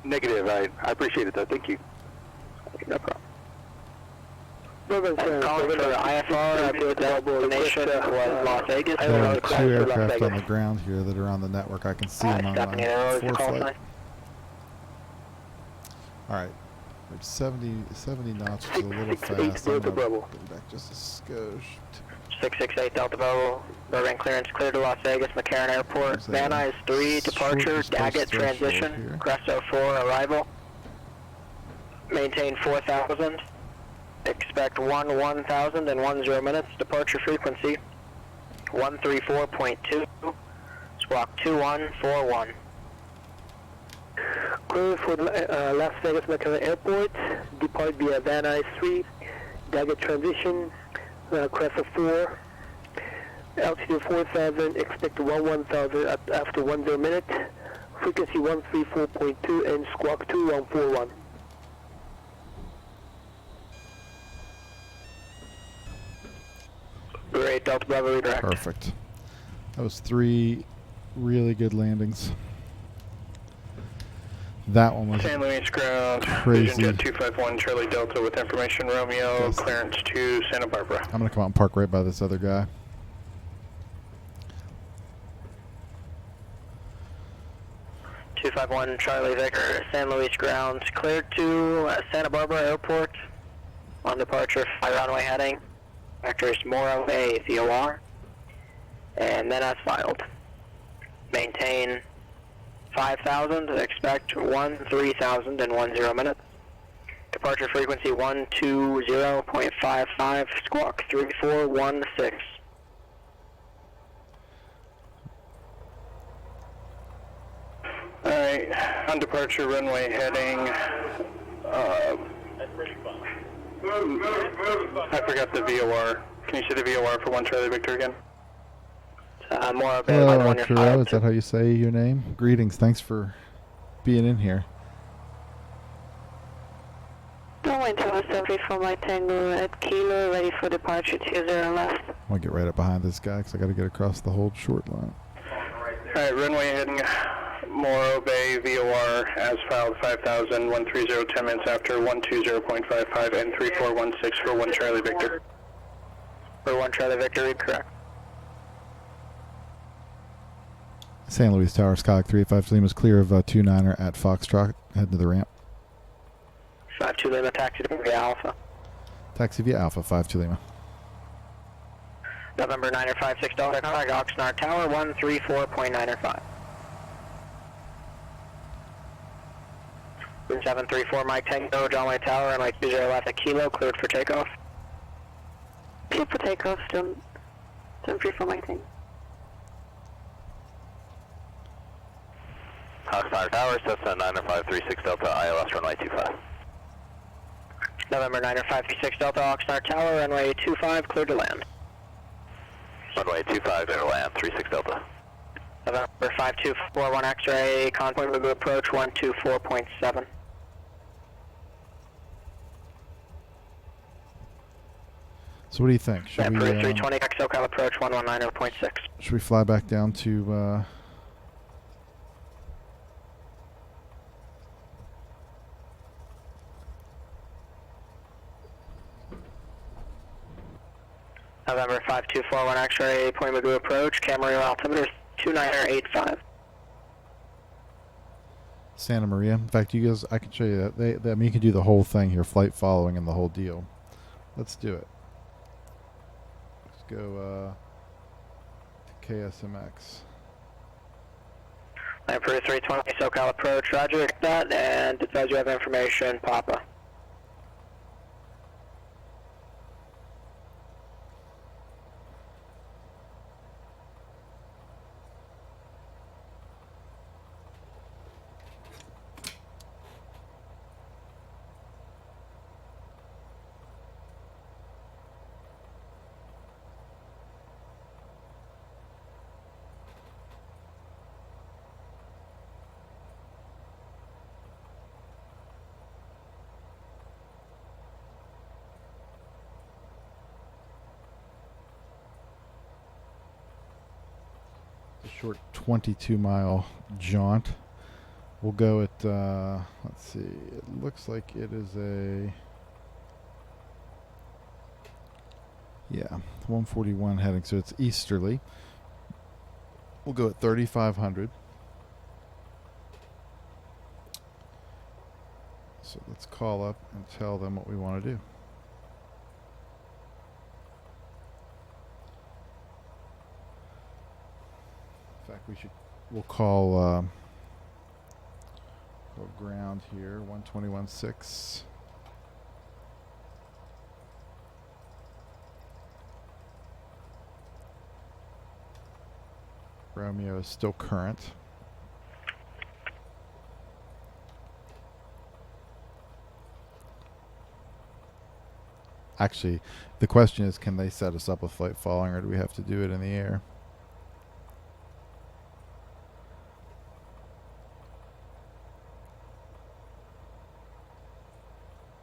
G: Negative. I appreciate it though. Thank you.
H: No problem. Calling for the IFR, the destination was Las Vegas.
A: There are 2 aircraft on the ground here that are on the network. I can see them on
H: Stephanie,
A: my
H: there was your call
A: flight.
H: sign.
A: Alright. 70 knots, which is a little fast. I'm going to go back just a skosh.
H: 668 Delta Bravo, Burbank clearance clear to Las Vegas, McCarran Airport. Van Nuys 3, departure, Daggett transition, Crest 04 arrival. Maintain 4,000. Expect 1000 and 10 minutes. Departure frequency 134.2. Squawk 2141.
F: Clear for Las Vegas McAllen Airport. Depart via Van Nuys 3. Dagger transition. Crest of 4. Altitude 4000. Expect 1000 after 10 minutes. Frequency 134.2 and squawk 2141.
H: Great, Delta Bravo redirect.
A: Perfect. That was 3 really good landings. That one was
E: San Luis ground,
A: crazy.
E: Vision Jet 251 Charlie Delta with information Romeo,
A: Yes.
E: clearance to Santa Barbara.
A: I'm going to come out and park right by this other guy.
H: Two-5-1 Charlie Vicker, San Luis grounds, cleared to Santa Barbara Airport. On departure, fly runway heading. Vectors Morro A VOR. And then as filed. Maintain 5000, expect 3000 and 10 minutes. Departure frequency 120.55, squawk 3416.
E: Alright, on departure runway heading, I forgot the VOR. Can you say the VOR for 1 Charlie Victor again?
H: Morro Bay,
A: Hello,
H: 1
A: Arturo. Is that how you say your name? Greetings. Thanks for being in here.
K: Runway Tower 74 Mike Tango at Kilo, ready for departure 20 left.
A: I'm going to get right up behind this guy because I got to get across the whole short line.
E: Alright, runway heading Morro Bay VOR as filed 5000, 130, 10 minutes after 120.55 and 3416 for 1 Charlie Victor.
H: For 1 Charlie Victor, read correct.
A: San Luis Tower, Skylark 385 Lima's clear of 29er at Foxtrot. Heading to the ramp.
H: 52 Lima, taxi to via Alpha.
A: Taxi via Alpha, 52 Lima.
H: November 956 Delta, contact Oxnard Tower 134.95. 734 Mike Tango, John White Tower, and Mike 20 left at Kilo, cleared for takeoff.
K: Clear for takeoff, still 734 Mike Tango.
L: Oxnard Tower, Cessna 90536 Delta, ILS runway 25.
H: November 956 Delta, Oxnard Tower, runway 25, cleared to land.
L: Runway 25, clear to land, 36 Delta.
H: November 5241 X-ray, convoy Mugu approach 124.7.
A: So what do you think? Should we,
H: 320 SoCal approach 119.6.
A: should we fly back down to...
H: November 5241 X-ray, Point Mugu approach, Camarillo altimeter 2985.
A: Santa Maria. In fact, you guys, I can show you that. I mean, you can do the whole thing here, flight following and the whole deal. Let's do it. Let's go to KSMX.
H: Approved 320 SoCal approach, roger that, and advise you have information, Papa.
A: Short 22-mile jaunt. We'll go at, let's see, it looks like it is a, yeah, 141 heading, so it's easterly. We'll go at 3,500. So let's call up and tell them what we want to do. In fact, we'll call ground here, 121.6. Romeo is still current. Actually, the question is, can they set us up with flight following, or do we have to do it in the air?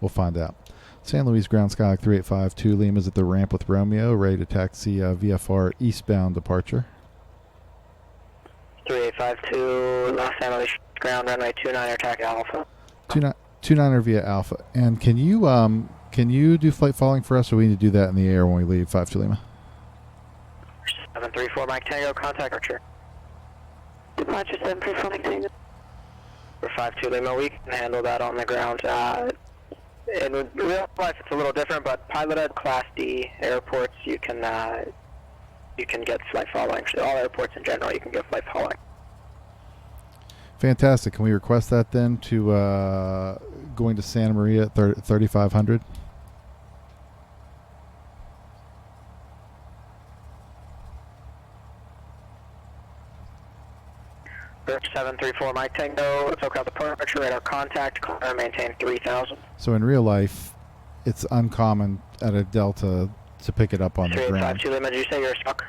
A: We'll find out. San Luis Ground Skyhawk 3852 Lima's at the ramp with Romeo, ready to taxi VFR eastbound departure.
H: 3852, Los San Luis Ground, runway 29, attack Alpha.
A: 29er via Alpha. And can you do flight following for us, or we need to do that in the air when we leave 52 Lima?
H: 734 Mike Tango, contact Archer.
K: Departure 734 Mike Tango.
H: For 52 Lima, we can handle that on the ground. In real life, it's a little different, but PilotEdge Class D airports, you can get flight following. All airports in general, you can get flight following.
A: Fantastic. Can we request that then to going to Santa Maria at 3500?
H: Bridge 734 Mike Tango, SoCal departure, radar contact, clear, maintain 3000.
A: So in real life, it's uncommon at a Delta to pick it up on the ground.
H: 3852 Lima, did you say you're stuck?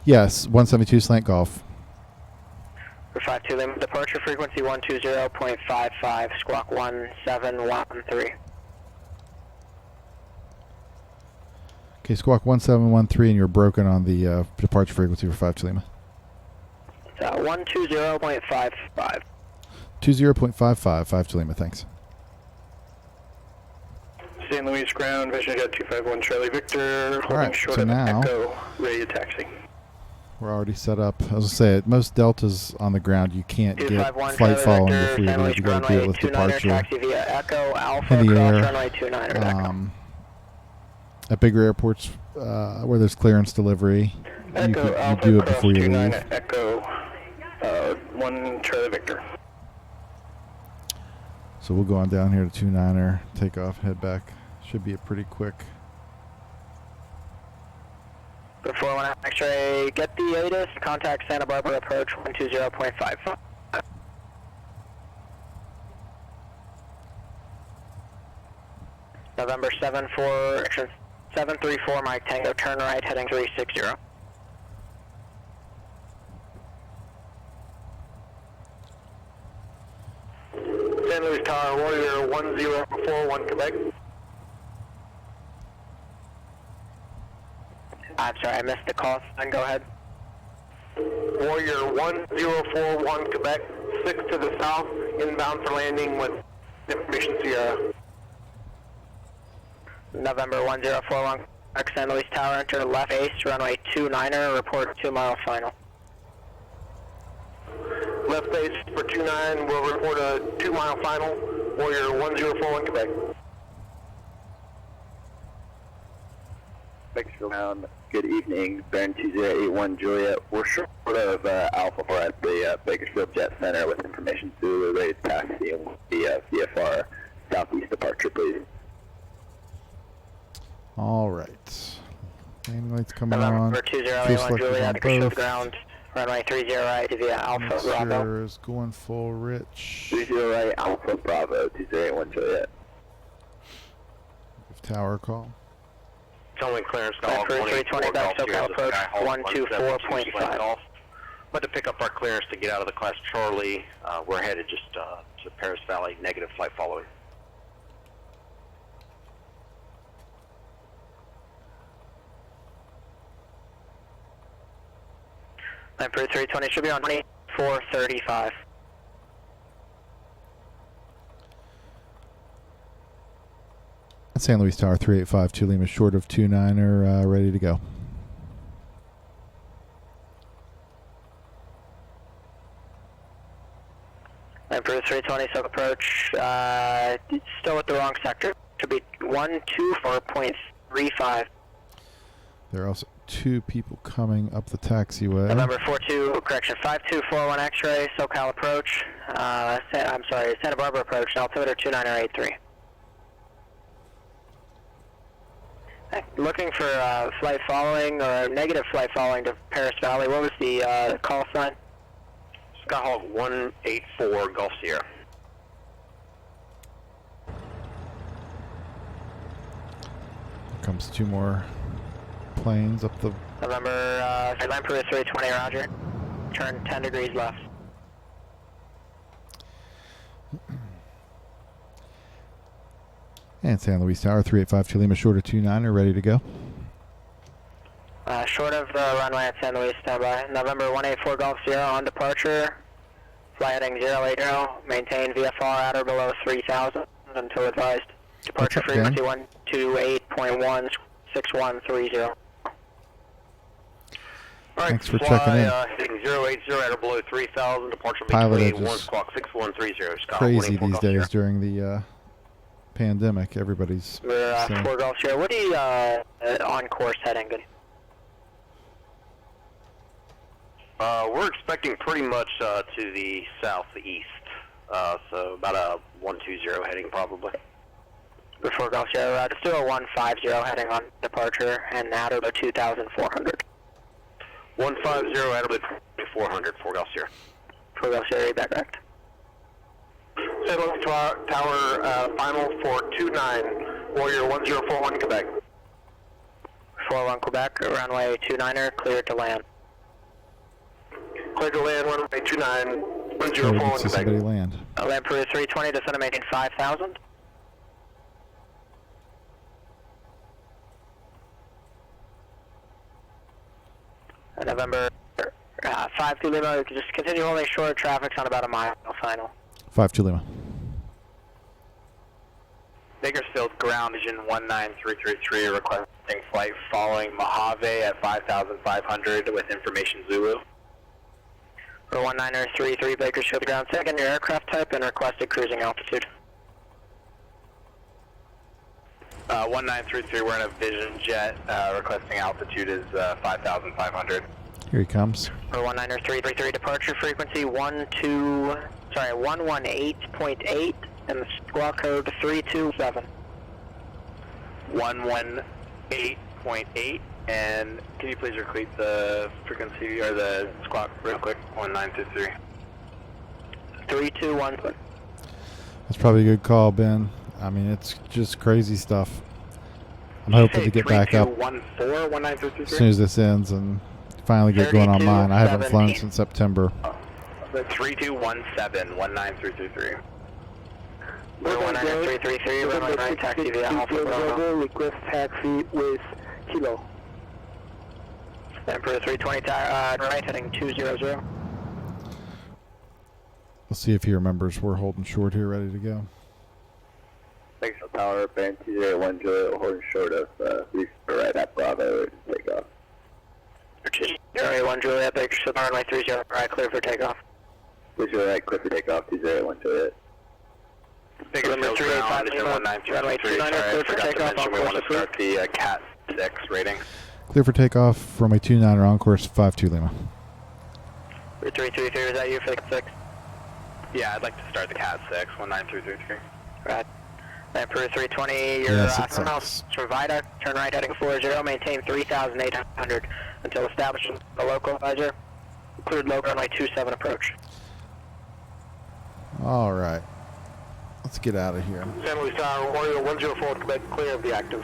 A: Yes, 172 slant golf.
H: For 52 Lima, departure frequency 120.55, squawk 1713.
A: Okay, squawk 1713, and you're broken on the departure frequency for 52 Lima.
H: 120.55.
A: 20.55, 52 Lima, thanks.
G: San Luis Ground, Vision Jet 251 Charlie Victor, holding
A: Alright,
G: short
A: so
G: of
A: now
G: Echo, ready to taxi.
A: we're already set up. As I say, at most Deltas on the ground, you can't get
H: 251
A: flight following
H: Victor,
A: before you
H: San
A: leave.
H: Luis
A: You got to do
H: runway
A: it with
H: 29er,
A: departure
H: taxi via Echo, Alpha,
A: in the
H: cross
A: air.
H: runway 29er, Echo.
A: At bigger airports where there's clearance delivery, you do it before you leave.
G: Echo, 1 Charlie Victor.
A: So we'll go on down here to 29er, take off, head back. Should be a pretty quick.
H: Before one X-ray, get the ATIS, contact Santa Barbara approach 120.55. November 734 Mike Tango, turn right, heading 360.
E: San Luis Tower, Warrior 1041 Quebec.
H: I'm sorry, I missed the call. Go ahead.
E: Warrior 1041 Quebec, 6 to the south, inbound for landing with information Sierra.
H: November 1041, San Luis Tower, enter left base, runway 29er, report 2 mile final.
E: Left base for 29, we'll report a 2 mile final, Warrior 1041 Quebec.
J: Bakersfield, good evening, Baron 2081 Juliet. We're short of Alpha. We're at the Bakersfield Jet Center with information Zulu, ready to taxi and the VFR southeast departure, please.
A: All right. Landing lights coming
H: November
A: on.
H: 2081 Juliet, Bakersfield ground, runway 30 right via Alpha Bravo.
A: Sierra is going full rich.
J: 30 right, Alpha Bravo, 2081 Juliet.
A: Tower call.
L: It's only clearance call.
H: 320 back SoCal approach 124.5.
L: But to pick up our clearance to get out of the class Charlie, we're headed just to Paris Valley, negative flight following.
H: Emperor 320 should be on 2435.
A: San Luis Tower 3852 Lima, short of 29er, ready to go.
H: Emperor 320, so approach, still at the wrong sector. Should be 124.35.
A: There are also 2 people coming up the taxiway.
H: November 5241 X-ray, SoCal approach. I'm sorry, Santa Barbara approach, altimeter 2983. Looking for flight following or negative flight following to Paris Valley. What was the call sign?
L: Skyhawk 184 Gulf Sierra.
A: Here comes 2 more planes up the...
H: November, line Peru 320, roger. Turn 10 degrees left.
A: And San Luis Tower, 3852 Lima, short of 29, are ready to go.
H: Short of the runway at San Luis, standby. November 184 Golf Sierra on departure. Fly heading 080, maintain VFR at or below 3,000 until advised. Departure frequency 128.16130.
A: Thanks for checking in.
L: Heading 080 at or below 3,000, departure
A: PilotEdge
L: between 1
A: is
L: squawk 6130.
A: crazy these days during the pandemic. Everybody's
H: We're 4 Golf Sierra. What are you on course heading?
L: We're expecting pretty much to the southeast, so about a 120 heading probably.
H: Before Golf Sierra, just do a 150 heading on departure and at or below 2,400.
L: 150 at or below 400 for Golf Sierra.
H: For Golf Sierra, back correct.
E: San Luis Tower, final for 29, Warrior 1041 Quebec.
H: 41 Quebec, runway 29er, clear to land.
E: Clear to land, runway 29, 104
A: see
E: Quebec.
A: somebody land.
H: Land Peru 320, descend and maintain 5,000. November 52 Lima, you can just continue holding short, traffic's on about a mile final.
A: 52 Lima.
B: Bakersfield ground engine 19333 requesting flight following Mojave at 5,500 with information Zulu.
H: For 19333 Bakersfield ground, second your aircraft type and requested cruising altitude.
B: 1933, we're in a Vision jet, requesting altitude is 5,500.
A: Here he comes.
H: For 19333 departure frequency 118.8 and the squawk code 327.
B: 118.8, and can you please repeat the frequency or the squawk real quick? 1933.
H: 321.
A: That's probably a good call, Ben. I mean, it's just crazy stuff. I'm hoping to get back up
B: 1933.
A: as soon as this ends and finally get going on mine. I haven't flown since September.
B: 3217, 19333.
H: 19333, runway 9, taxi via Alpha Bravo.
F: Request taxi with Kilo.
H: Emperor 320, right, heading 200.
A: We'll see if he remembers we're holding short here, ready to go.
J: Bakersfield Tower, band 201 Juliet, holding short of 3 right at Bravo, take off.
H: 201 Juliet, Bakersfield, runway 30, right, clear for takeoff.
J: 30 right, clear for takeoff, 201 Juliet.
B: Bakersfield ground engine 19333, sorry, I forgot to mention we want to start the Cat 6 rating.
A: Clear for takeoff, runway 29er on course 52 Lima.
H: 333, is that you for the 6?
B: Yeah, I'd like to start the Cat 6, 19333.
H: Right. Emperor 320, your house for Vida, turn right heading 40, maintain 3,800 until establishing a localizer. Cleared local runway 27 approach.
A: All right. Let's get out of here.
E: San Luis Tower, Warrior 104 Quebec, clear of the active.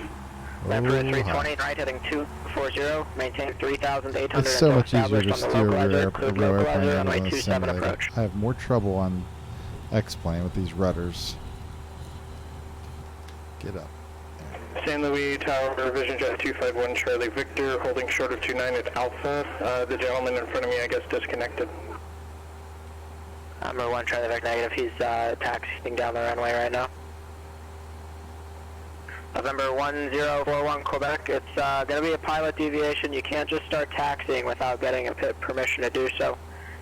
H: Emperor 320, right heading 240, maintain 3,800
A: It's so
H: until
A: much easier to
H: established on the
A: steer
H: localizer.
A: a
H: Cleared
A: real airplane
H: localizer
A: out
H: runway
A: of a
H: 27
A: simulator.
H: approach.
A: I have more trouble on X-plane with these rudders. Get up.
F: San Luis Tower, Vision Jet 251 Charlie Victor, holding short of 29 at Alpha. The gentleman in front of me, I guess, disconnected.
H: Number 1 Charlie Victor negative, he's taxiing down the runway right now. November 1041 Quebec, it's going to be a pilot deviation. You can't just start taxiing without getting a permission to do so,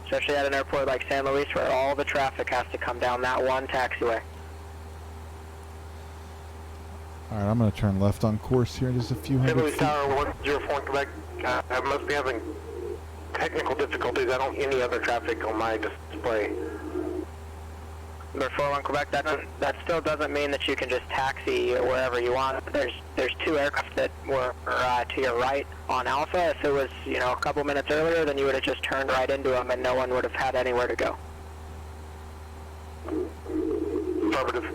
H: especially at an airport like San Luis where all the traffic has to come down that one taxiway.
A: All right, I'm going to turn left on course here in just a few
E: San
A: hundred
E: Luis
A: feet.
E: Tower 104 Quebec, I must be having technical difficulties. I don't see any other traffic on my display.
H: Number 41 Quebec, that still doesn't mean that you can just taxi wherever you want. There's two aircraft that were to your right on Alpha. If it was, a couple minutes earlier, then you would have just turned right into them and no one would have had anywhere to go.
G: Affirmative.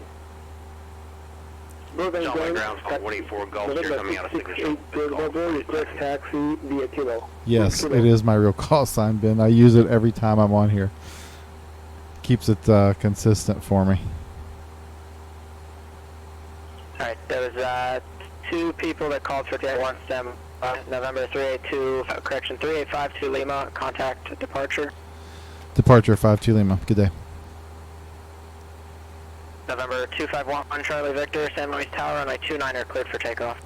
L: John grounds call 184 Golf Sierra coming out of signature.
F: Request taxi via Kilo.
A: Yes, it is my real call sign, Ben. I use it every time I'm on here. Keeps it consistent for me.
H: Alright, there was two people that called for the 81 stem. November 382, 3852 Lima, contact departure.
A: Departure 52 Lima. Good day.
H: November 251 Charlie Victor, San Luis Tower, runway 29 are cleared for takeoff.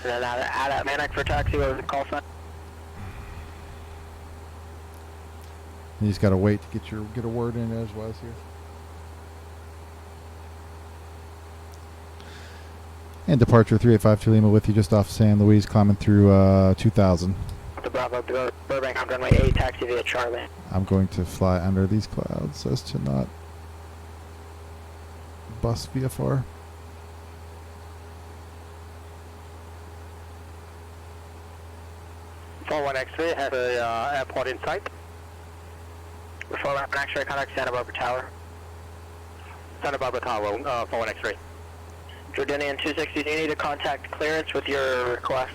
H: And then at Manic for taxi, what was the call sign?
A: You just got to wait to get a word in edgewise here. And departure 3852 Lima with you just off San Luis, climbing through 2000.
H: The Bravo, Burbank on runway 8, taxi via Charlie.
A: I'm going to fly under these clouds so as to not bust VFR.
H: One X3 has a airport in sight. 41 X-ray, contact Santa Barbara Tower.
L: Santa Barbara Tower, 41 X-ray.
H: Jordanian 260, do you need to contact clearance with your request?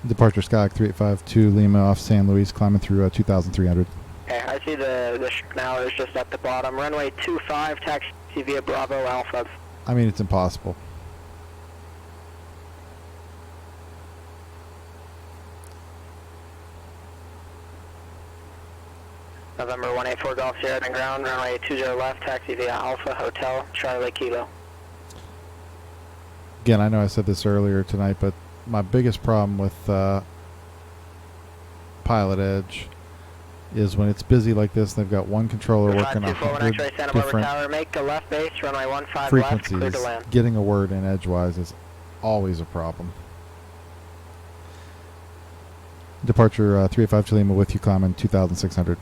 A: Departure Skyhawk 3852 Lima off San Luis, climbing through 2300.
H: Okay, I see the ship now is just at the bottom. Runway 25, taxi via Bravo Alpha.
A: I mean, it's impossible.
H: November 184 Golf Sierra and ground, runway 20 left, taxi via Alpha Hotel, Charlie Kilo.
A: Again, I know I said this earlier tonight, but my biggest problem with PilotEdge is when it's busy like this and they've got one controller working on 100 different
H: Tower, make a left base, runway 15 left,
A: frequencies.
H: clear to land.
A: Getting a word in edgewise is always a problem. Departure 385 Lima with you, climbing 2600.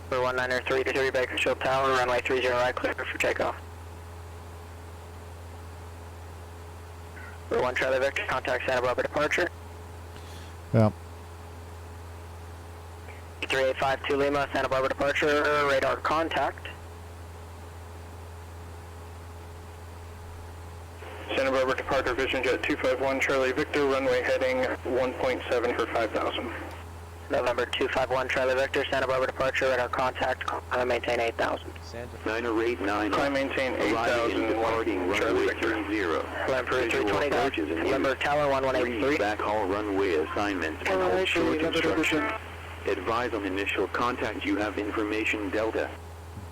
H: For 193 Bakersfield Tower, runway 30 right, clear for takeoff. For 1 Charlie Victor, contact Santa Barbara departure.
A: Yeah.
H: 3852 Lima, Santa Barbara departure, radar contact.
G: Santa Barbara departure, Vision Jet 251 Charlie Victor, runway heading 1.7 for 5,000.
H: November 251 Charlie Victor, Santa Barbara departure, radar contact, climb maintain 8,000.
E: Niner 89.
G: Climb maintain 8,000,
E: departing runway 30.
H: Climb for 320, November Tower 1183.
E: Backhaul runway assignments and hold short instruction. Advise on initial contact, you have information Delta.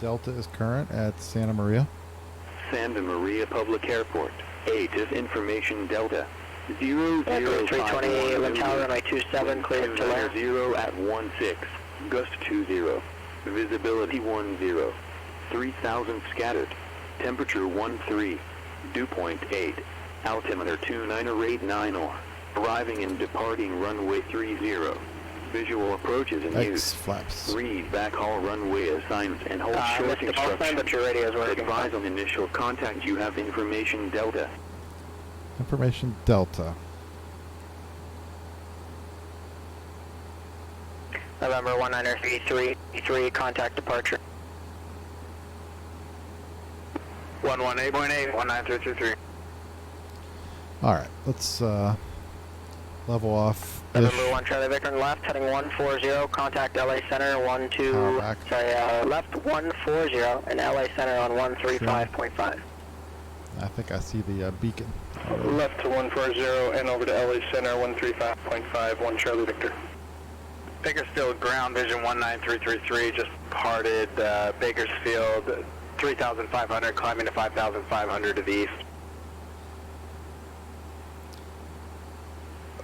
A: Delta is current at Santa Maria.
E: Santa Maria Public Airport. 8 is information Delta.
H: 320 Lynn Tower, runway 27, cleared to land.
E: 0 at 16. Gust 20. Visibility 10. 3,000 scattered. Temperature 13. Dew point 8. Altimeter 2989 or. Arriving and departing runway 30. Visual approaches in use.
A: Flaps.
E: Read backhaul runway assignments and hold short instruction.
H: But your radio is working.
E: Advise on initial contact, you have information Delta.
A: Information Delta.
H: November 193 contact departure.
B: 118.8, 19323.
A: All right, let's level off.
H: November 1 Charlie Victor left, heading 140, contact LA Center, left 140 and LA Center on 135.5.
A: I think I see the beacon.
G: Left to 140 and over to LA Center 135.5, 1 Charlie Victor.
B: Bakersfield ground, Vision 19333, just parted Bakersfield 3,500, climbing to 5,500 to the east.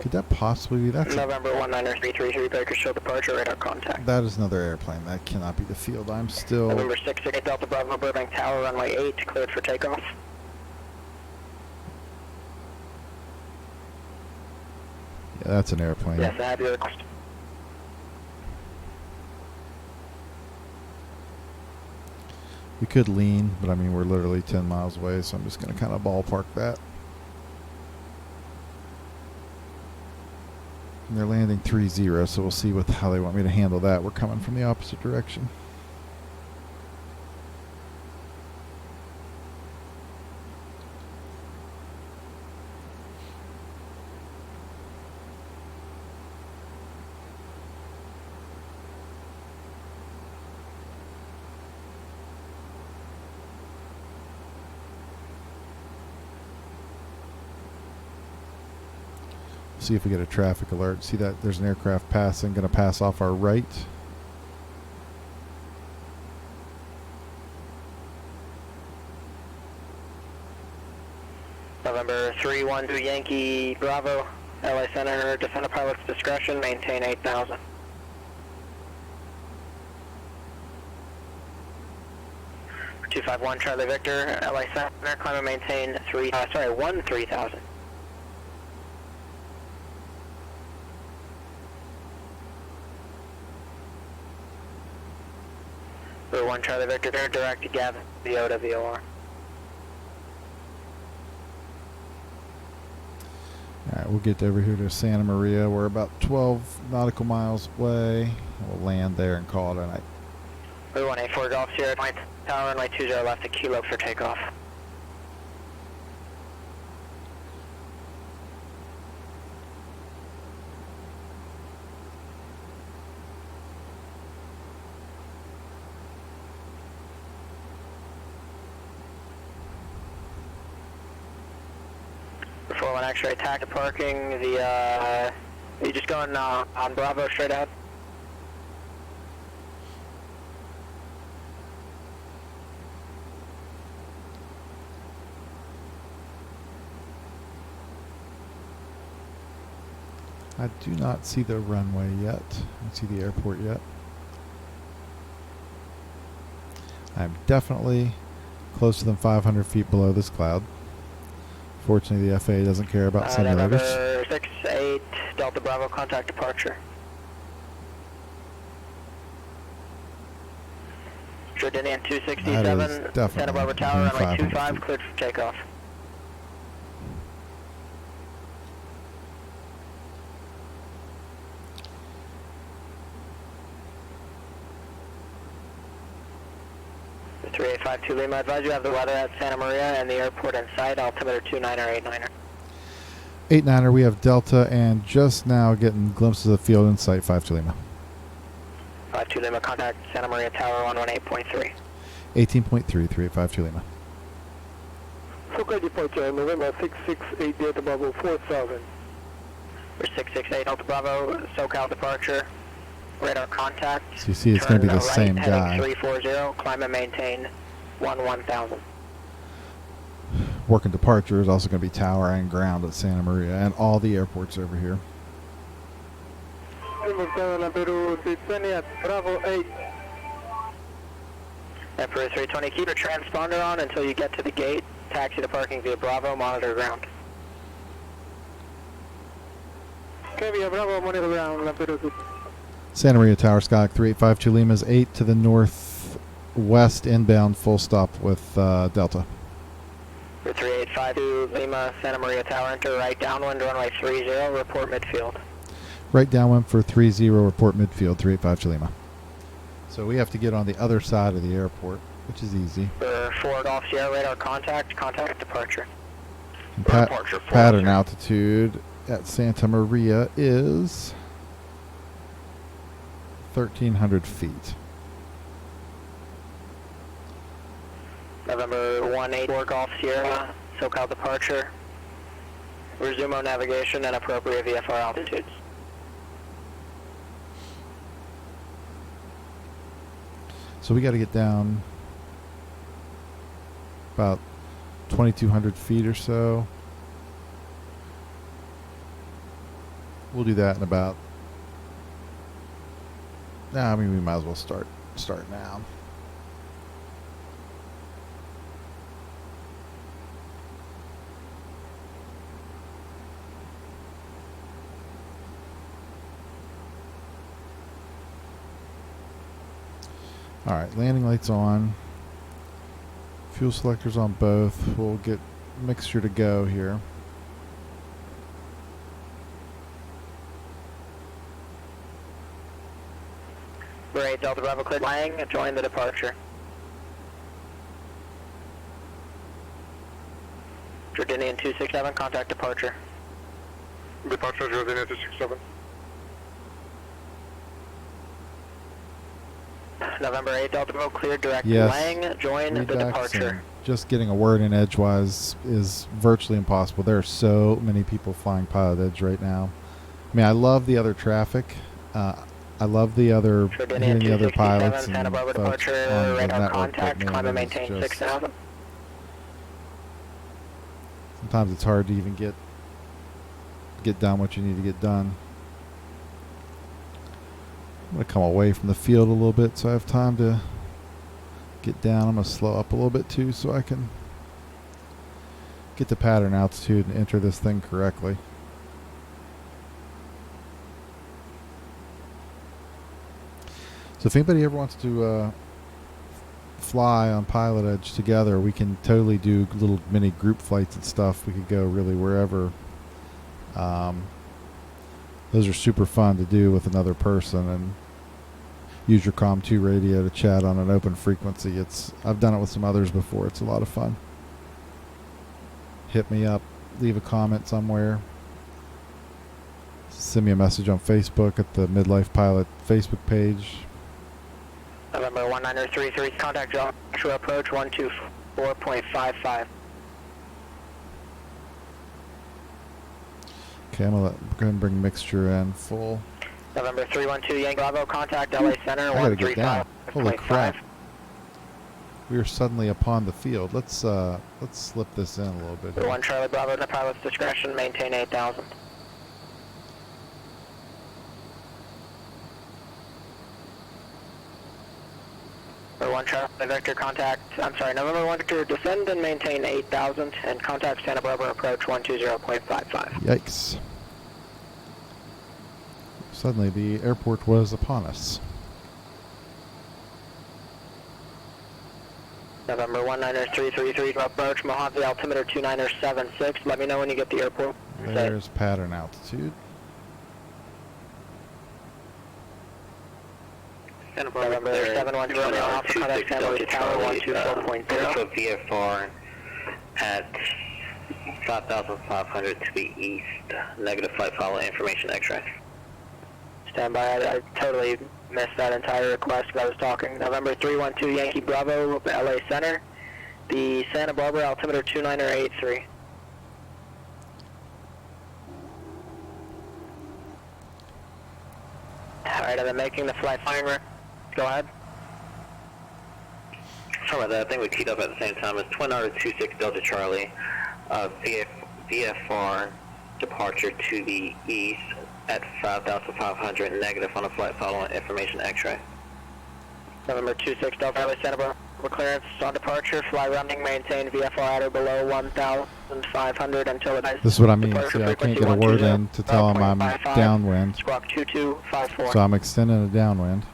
A: Could that possibly be that?
H: November 19333 Bakersfield departure, radar contact.
A: That is another airplane. That cannot be the field. I'm still...
H: November 668 Delta Bravo Burbank Tower, runway 8, cleared for takeoff.
A: Yeah, that's an airplane.
H: Yes, I have your request.
A: We could lean, but I mean, we're literally 10 miles away, so I'm just going to kind of ballpark that. And they're landing 3-0, so we'll see how they want me to handle that. We're coming from the opposite direction. See if we get a traffic alert. See that there's an aircraft passing, going to pass off our right.
H: November 312 Yankee Bravo, LA Center, defend the pilot's discretion, maintain 8,000. For 251 Charlie Victor, LA Center, climb and maintain 13,000. For 1 Charlie Victor, direct to Gavin, VO to VOR.
A: Alright, we'll get over here to Santa Maria. We're about 12 nautical miles away. We'll land there and call it a night.
H: 184 Golf Sierra, tower, runway 20 left to Kilo for takeoff. Before one X-ray attack parking, are you just going on Bravo straight out?
A: I do not see the runway yet. I don't see the airport yet. I'm definitely closer than 500 feet below this cloud. Fortunately, the FAA doesn't care about simulators.
H: November 68 Delta Bravo, contact departure. Jordanian 267, Santa Barbara Tower, runway 25, cleared for takeoff. The 3852 Lima, advise you have the weather at Santa Maria and the airport in sight, altimeter 29er, 89er.
A: 89er, we have Delta and just now getting glimpses of the field in sight, 52 Lima.
H: 52 Lima, contact Santa Maria Tower, 118.3.
A: 18.3, 3852 Lima.
F: SoCal departure, November 668 Delta Bravo 4000.
H: For 668 Delta Bravo, SoCal departure, radar contact.
A: So you see it's going to be the
H: right,
A: same
H: heading
A: guy.
K: 340, climb and maintain 11,000.
A: Working departure is also going to be tower and ground at Santa Maria and all the airports over here.
F: Bravo 8.
H: Emperor 320, keep your transponder on until you get to the gate. Taxi to parking via Bravo, monitor ground.
F: Okay, via Bravo, monitor ground, Lampedusa.
A: Santa Maria Tower, Skyhawk 3852 Lima is 8 to the northwest inbound, full stop with Delta.
H: For 3852 Lima, Santa Maria Tower, enter right downwind, runway 30, report midfield.
A: Right downwind for 30, report midfield, 3852 Lima. So we have to get on the other side of the airport, which is easy.
H: For 4 Golf Sierra, radar contact departure.
A: And
L: Departure,
A: pattern altitude at Santa Maria is 1,300 feet.
H: November 184 Golf Sierra, SoCal departure. Resume on navigation and appropriate VFR altitudes.
A: So we got to get down about 2,200 feet or so. we'll do that in about. Nah, I mean, we might as well start now. All right, landing lights on. Fuel selectors on both. We'll get mixture to go here.
H: Great, Delta Bravo cleared Lang, join the departure. Jordanian 267, contact departure.
G: Departure Jordanian 267.
H: November 8, Delta Bravo cleared direct
A: Yes.
H: Lang, join the departure.
A: Just getting a word in edgewise is virtually impossible. There are so many people flying PilotEdge right now. I mean, I love the other traffic. I love the other hearing the other pilots and
H: Santa Barbara
A: folks
H: departure,
A: on the
H: radar
A: network.
H: contact,
A: But
H: climb
A: man,
H: and
A: it is
H: maintain
A: just
H: 6,000.
A: sometimes it's hard to even get done what you need to get done. I'm going to come away from the field a little bit so I have time to get down. I'm going to slow up a little bit too so I can get the pattern altitude and enter this thing correctly. So if anybody ever wants to fly on PilotEdge together, we can totally do little mini group flights and stuff. We could go really wherever. Those are super fun to do with another person and use your COM2 radio to chat on an open frequency. I've done it with some others before. It's a lot of fun. Hit me up, leave a comment somewhere. Send me a message on Facebook at the Midlife Pilot Facebook page.
H: November 1933, contact Joshua approach 124.55.
A: Okay, I'm going to go ahead and bring mixture in full.
H: November 312, Yankee Bravo, contact LA Center
A: I gotta get down. Holy
H: 135.5.
A: crap. We are suddenly upon the field. Let's slip this in a little bit here.
H: 1 Charlie Bravo, the pilot's discretion, maintain 8,000. November 1 Charlie Vector, November 1 Victor, descend and maintain 8,000 and contact Santa Barbara approach 120.55.
A: Yikes. Suddenly the airport was upon us.
H: November 19333, approach Mojave altimeter 2976. Let me know when you get the airport.
A: There's pattern altitude.
H: November 710, Alpha contact San Luis Tower 124.0.
M: VFR at 5,500 to the east. Negative flight follow information X-ray.
H: Stand by. I totally missed that entire request because I was talking. November 312 Yankee Bravo, LA Center. The Santa Barbara altimeter 2983. Alright, I've been making the flight finder. Go ahead.
M: Sorry about that. I think we teed up at the same time. It's Twin Otter 26 Delta Charlie. VFR departure to the east at 5,500 negative on a flight following information X-ray.
H: November 26 Delta LA Santa Barbara clearance on departure. Fly running, maintain VFR at or below 1,500 until it
A: This is what I mean. See, I can't get a word in to tell them I'm downwind.
H: Squawk 2254.
A: So I'm extending a downwind.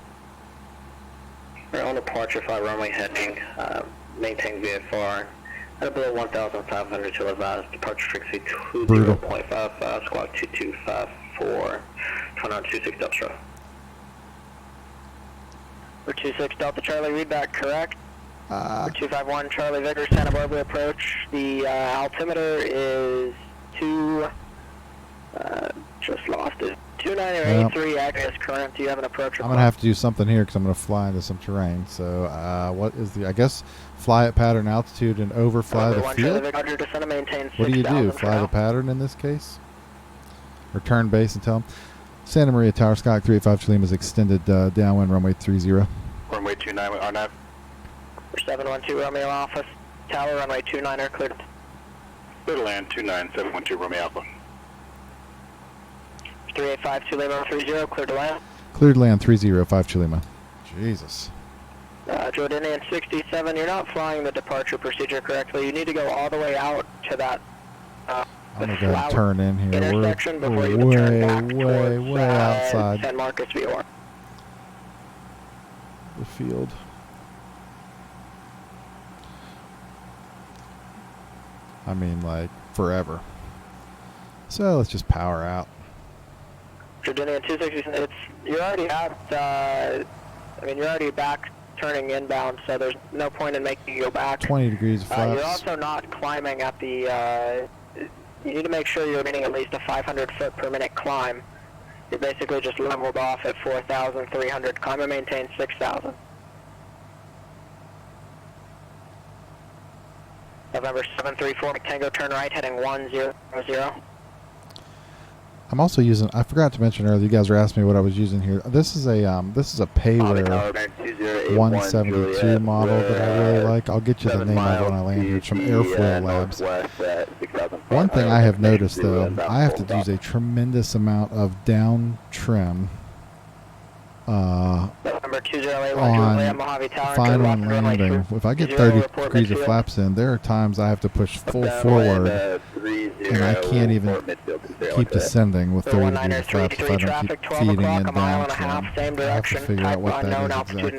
M: We're on departure, fly runway heading, maintain VFR at below 1,500 till advised, departure frequency 20.55, squawk 2254, 2926 Delta.
H: 26 Delta Charlie, read back correct. 251 Charlie Victor, Santa Barbara approach. The altimeter is just lost it. 2983 access current. Do you have an approach?
A: I'm going to have to do something here because I'm going to fly into some terrain. So what is the, I guess, fly at pattern altitude and overfly the field? What do you do? Fly the pattern in this case? Return base and tell them. Santa Maria Tower, Skyhawk 385 Lima is extended downwind runway 30.
G: Runway 29 with RNAV.
H: 712 Romeo Alpha, Tower runway 29 cleared.
G: Clear to land 29712 Romeo Alpha.
H: 3852 Lima 30, cleared to land.
A: Cleared land 305 Lima. Jesus.
H: Jordanian 67, you're not flying the departure procedure correctly. You need to go all the way out to that
A: I'm going to go ahead and turn in here.
H: intersection
A: We're
H: before you can turn back
A: way
H: towards
A: outside
H: San Marcos VOR.
A: the field. I mean, like, forever. So let's just power out.
H: Jordanian 260, you're already out, you're already back turning inbound, so there's no point in making you go back.
A: 20 degrees of flaps.
H: You're also not climbing at the, you need to make sure you're getting at least a 500 foot per minute climb. You're basically just leveled off at 4,300, climb and maintain 6,000. November 734, Tango turn right, heading 100.
A: I'm also using, I forgot to mention earlier, you guys were asking me what I was using here. This is a Payware 172 model that I really like. I'll get you the name of it when I land here. It's from Airfoil Labs. One thing I have noticed though, I have to use a tremendous amount of down trim on final landing. If I get 30 degrees of flaps in, there are times I have to push full forward and I can't even keep descending with 30 degrees of flaps if I don't keep feeding in down trim. I have to figure out what that is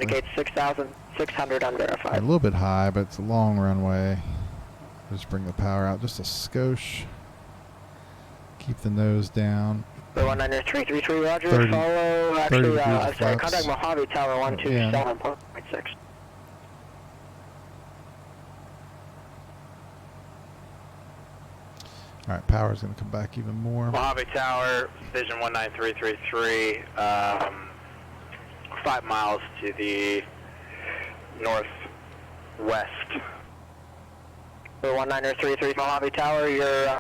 A: exactly.
H: 6,600 unverified.
A: A little bit high, but it's a long runway. Just bring the power out just a skosh. Keep the nose down.
H: 19333, roger. Follow, contact Mojave Tower 127.6.
A: Alright, power's going to come back even more.
B: Mojave Tower, Vision 19333, 5 miles to the northwest.
H: 19333, Mojave Tower, you're,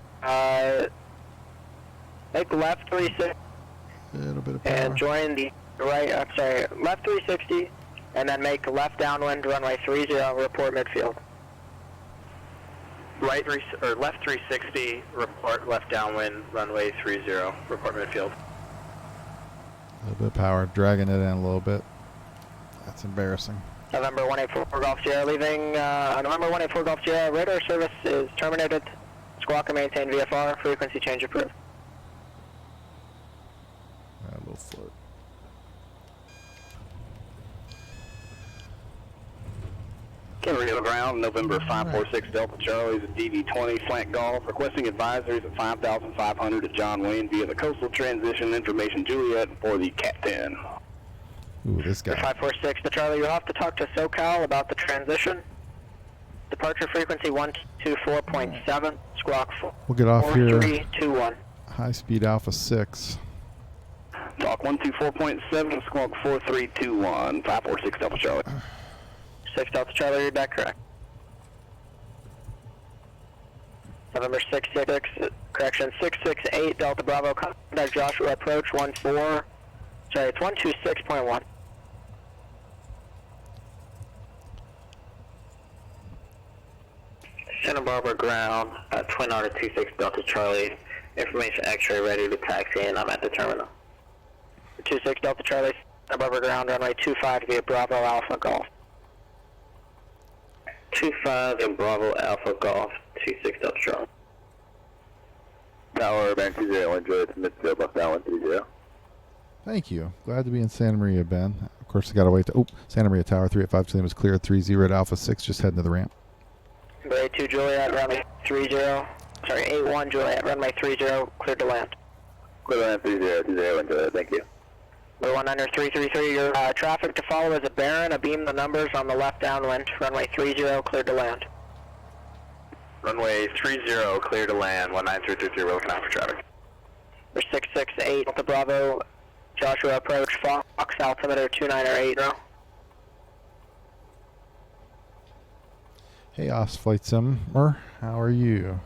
H: make left 36
A: a little bit of power.
H: and join the right, left 360 and then make left downwind runway 30, report midfield.
B: Left 360, report left downwind runway 30, report midfield.
A: A little bit of power, dragging it in a little bit. That's embarrassing.
H: November 184 Golf Sierra leaving, November 184 Golf Sierra, radar service is terminated. Squawk and maintain VFR, frequency change approved.
A: A little float.
G: Rio ground, November 546 Delta Charlie's at DV20 Slant Golf, requesting advisories at 5,500 at John Wayne via the Coastal Transition Information Juliet for the Cat 10.
A: Ooh, this guy.
H: 546 to Charlie, you'll have to talk to SoCal about the transition. Departure frequency 124.7, squawk
A: We'll get off here.
H: 4321.
A: High speed Alpha 6.
G: Talk 124.7, squawk 4321, 546 Delta Charlie.
H: 6 Delta Charlie, read back correct. November 666, correction 668 Delta Bravo, contact Joshua approach 126.1.
M: Santa Barbara ground, Twin Otter 26 Delta Charlie, information X-ray ready to taxi in, I'm at the terminal.
H: 26 Delta Charlie, Santa Barbara ground, runway 25 via Bravo Alpha Golf.
M: 25 and Bravo Alpha Golf, 26 Delta Charlie.
J: Tower, Band 20, enjoy it, midfield, left down 130.
A: Thank you. Glad to be in Santa Maria, Ben. Of course, I got to wait to... Santa Maria Tower 385 Lima was clear. 30 at Alpha 6, just heading to the ramp.
H: Number 82 Juliet, runway 81 Juliet, runway 30, cleared to land.
J: Clear land 30, enjoy it, thank you.
H: Number 19333, your traffic to follow is a Baron, beam the numbers on the left downwind, runway 30, cleared to land.
B: Runway 30, clear to land, 19333, we're looking out for traffic.
H: Number 668, Delta Bravo, Joshua approach, Fox, altimeter 2980.
A: Hey, Os Flight Simmer, how are you?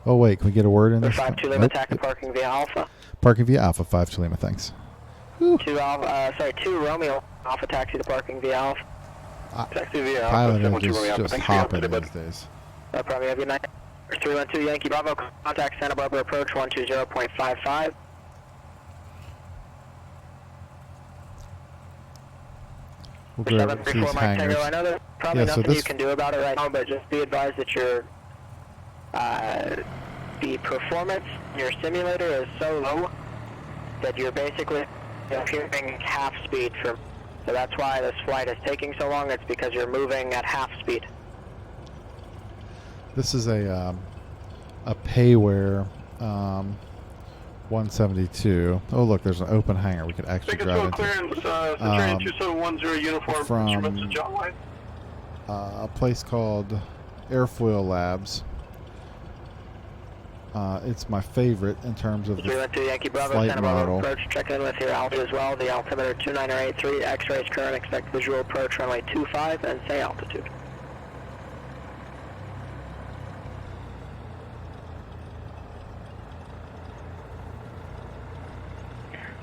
A: Oh, wait, can we get a word in this?
H: 52 Lima, taxi parking via Alpha.
A: Parking via Alpha, 52 Lima, thanks.
H: 2 Romeo, Alpha taxi to parking via Alpha.
G: Taxi via Alpha,
A: Pilot
G: 712
A: is
G: Romeo,
A: just
G: thanks
A: hopping
G: for your
A: these days.
H: Probably have a good night. 312 Yankee Bravo, contact Santa Barbara approach 120.55.
A: We'll go over to these
H: 734 Mike
A: hangars.
H: Tango. I know there's probably
A: Yeah, so
H: nothing you
A: this
H: can do about it right now, but just be advised that your the performance in your simulator is so low that you're basically appearing half speed from. So that's why this flight is taking so long. It's because you're moving at half speed.
A: This is a payware 172. Oh, look, there's an open hangar we could actually drive into.
N: Clearance, Centurion 2710 uniform
A: from
N: instruments to John Wayne.
A: A place called Airfoil Labs. It's my favorite in terms of
H: We went to Yankee Bravo,
A: flight
H: Santa Barbara
A: model.
H: approach, check in with your altitude as well. The altimeter 29083, X-rays current, expect visual approach runway 25, and say altitude.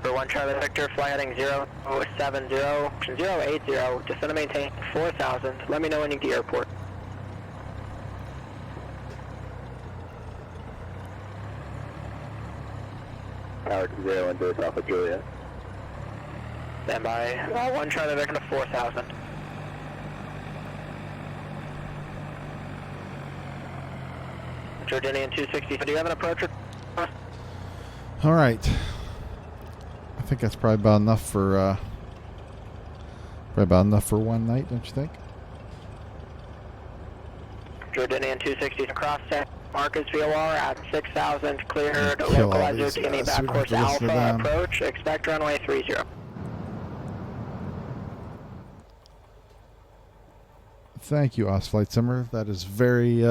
H: For 1 Charlie Victor, fly heading 070, 080, descend and maintain 4000. Let me know when you get to airport.
J: Tower to 0 and North Alpha Juliet.
H: Stand by. 1 Charlie Victor to 4000. Jordanian 260, do you have an approach?
A: All right. I think that's probably about enough for one night, don't you think?
H: Jordanian 260 across San Marcos VOR at 6,000, cleared,
A: Kill all
H: localizer
A: these
H: Guinea
A: guys.
H: back
A: We don't
H: course
A: have to listen to
H: Alpha
A: them.
H: approach, expect runway 30.
A: Thank you, Osflight Simmer. That is very,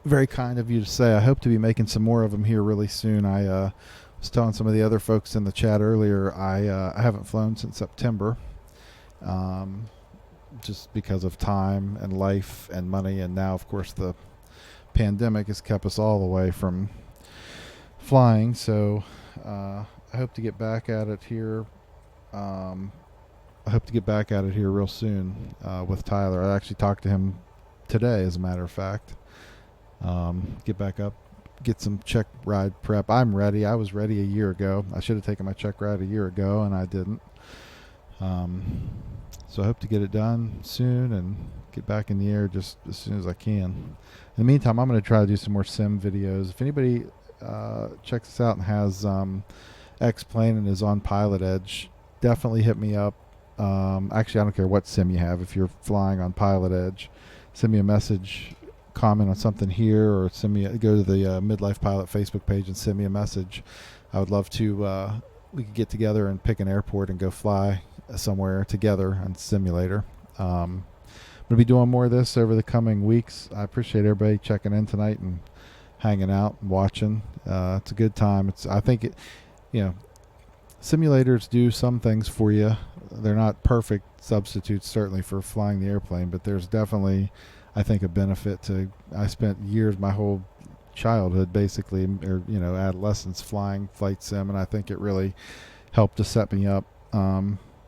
A: very kind of you to say. I hope to be making some more of them here really soon. I was telling some of the other folks in the chat earlier, I haven't flown since September, just because of time and life and money, and now, of course, the pandemic has kept us all away from flying. So I hope to get back at it here. I hope to get back at it here real soon with Tyler. I actually talked to him today, as a matter of fact. Get back up, get some check ride prep. I'm ready. I was ready a year ago. I should have taken my check ride a year ago, and I didn't. So I hope to get it done soon and get back in the air just as soon as I can. In the meantime, I'm going to try to do some more sim videos. If anybody checks this out and has X-Plane and is on PilotEdge, definitely hit me up. Actually, I don't care what sim you have. If you're flying on PilotEdge, send me a message, comment on something here, or go to the Midlife Pilot Facebook page and send me a message. I would love to. We could get together and pick an airport and go fly somewhere together on simulator. I'm gonna be doing more of this over the coming weeks. I appreciate everybody checking in tonight and hanging out and watching. It's a good time. I think simulators do some things for you. They're not perfect substitutes, certainly, for flying the airplane, but there's definitely, I think, a benefit to. I spent years, my whole childhood, basically, or adolescence, flying flight sim, and I think it really helped to set me up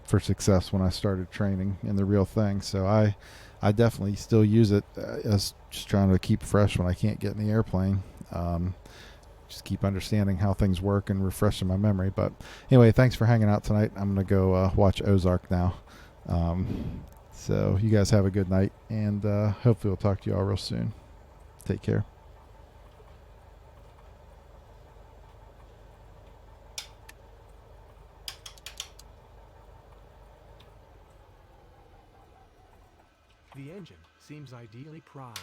A: for success when I started training in the real thing. So I definitely still use it as just trying to keep fresh when I can't get in the airplane. Just keep understanding how things work and refreshing my memory. But anyway, thanks for hanging out tonight. I'm going to go watch Ozark now. So you guys have a good night, and hopefully we'll talk to you all real soon. Take care.
O: The engine seems ideally primed.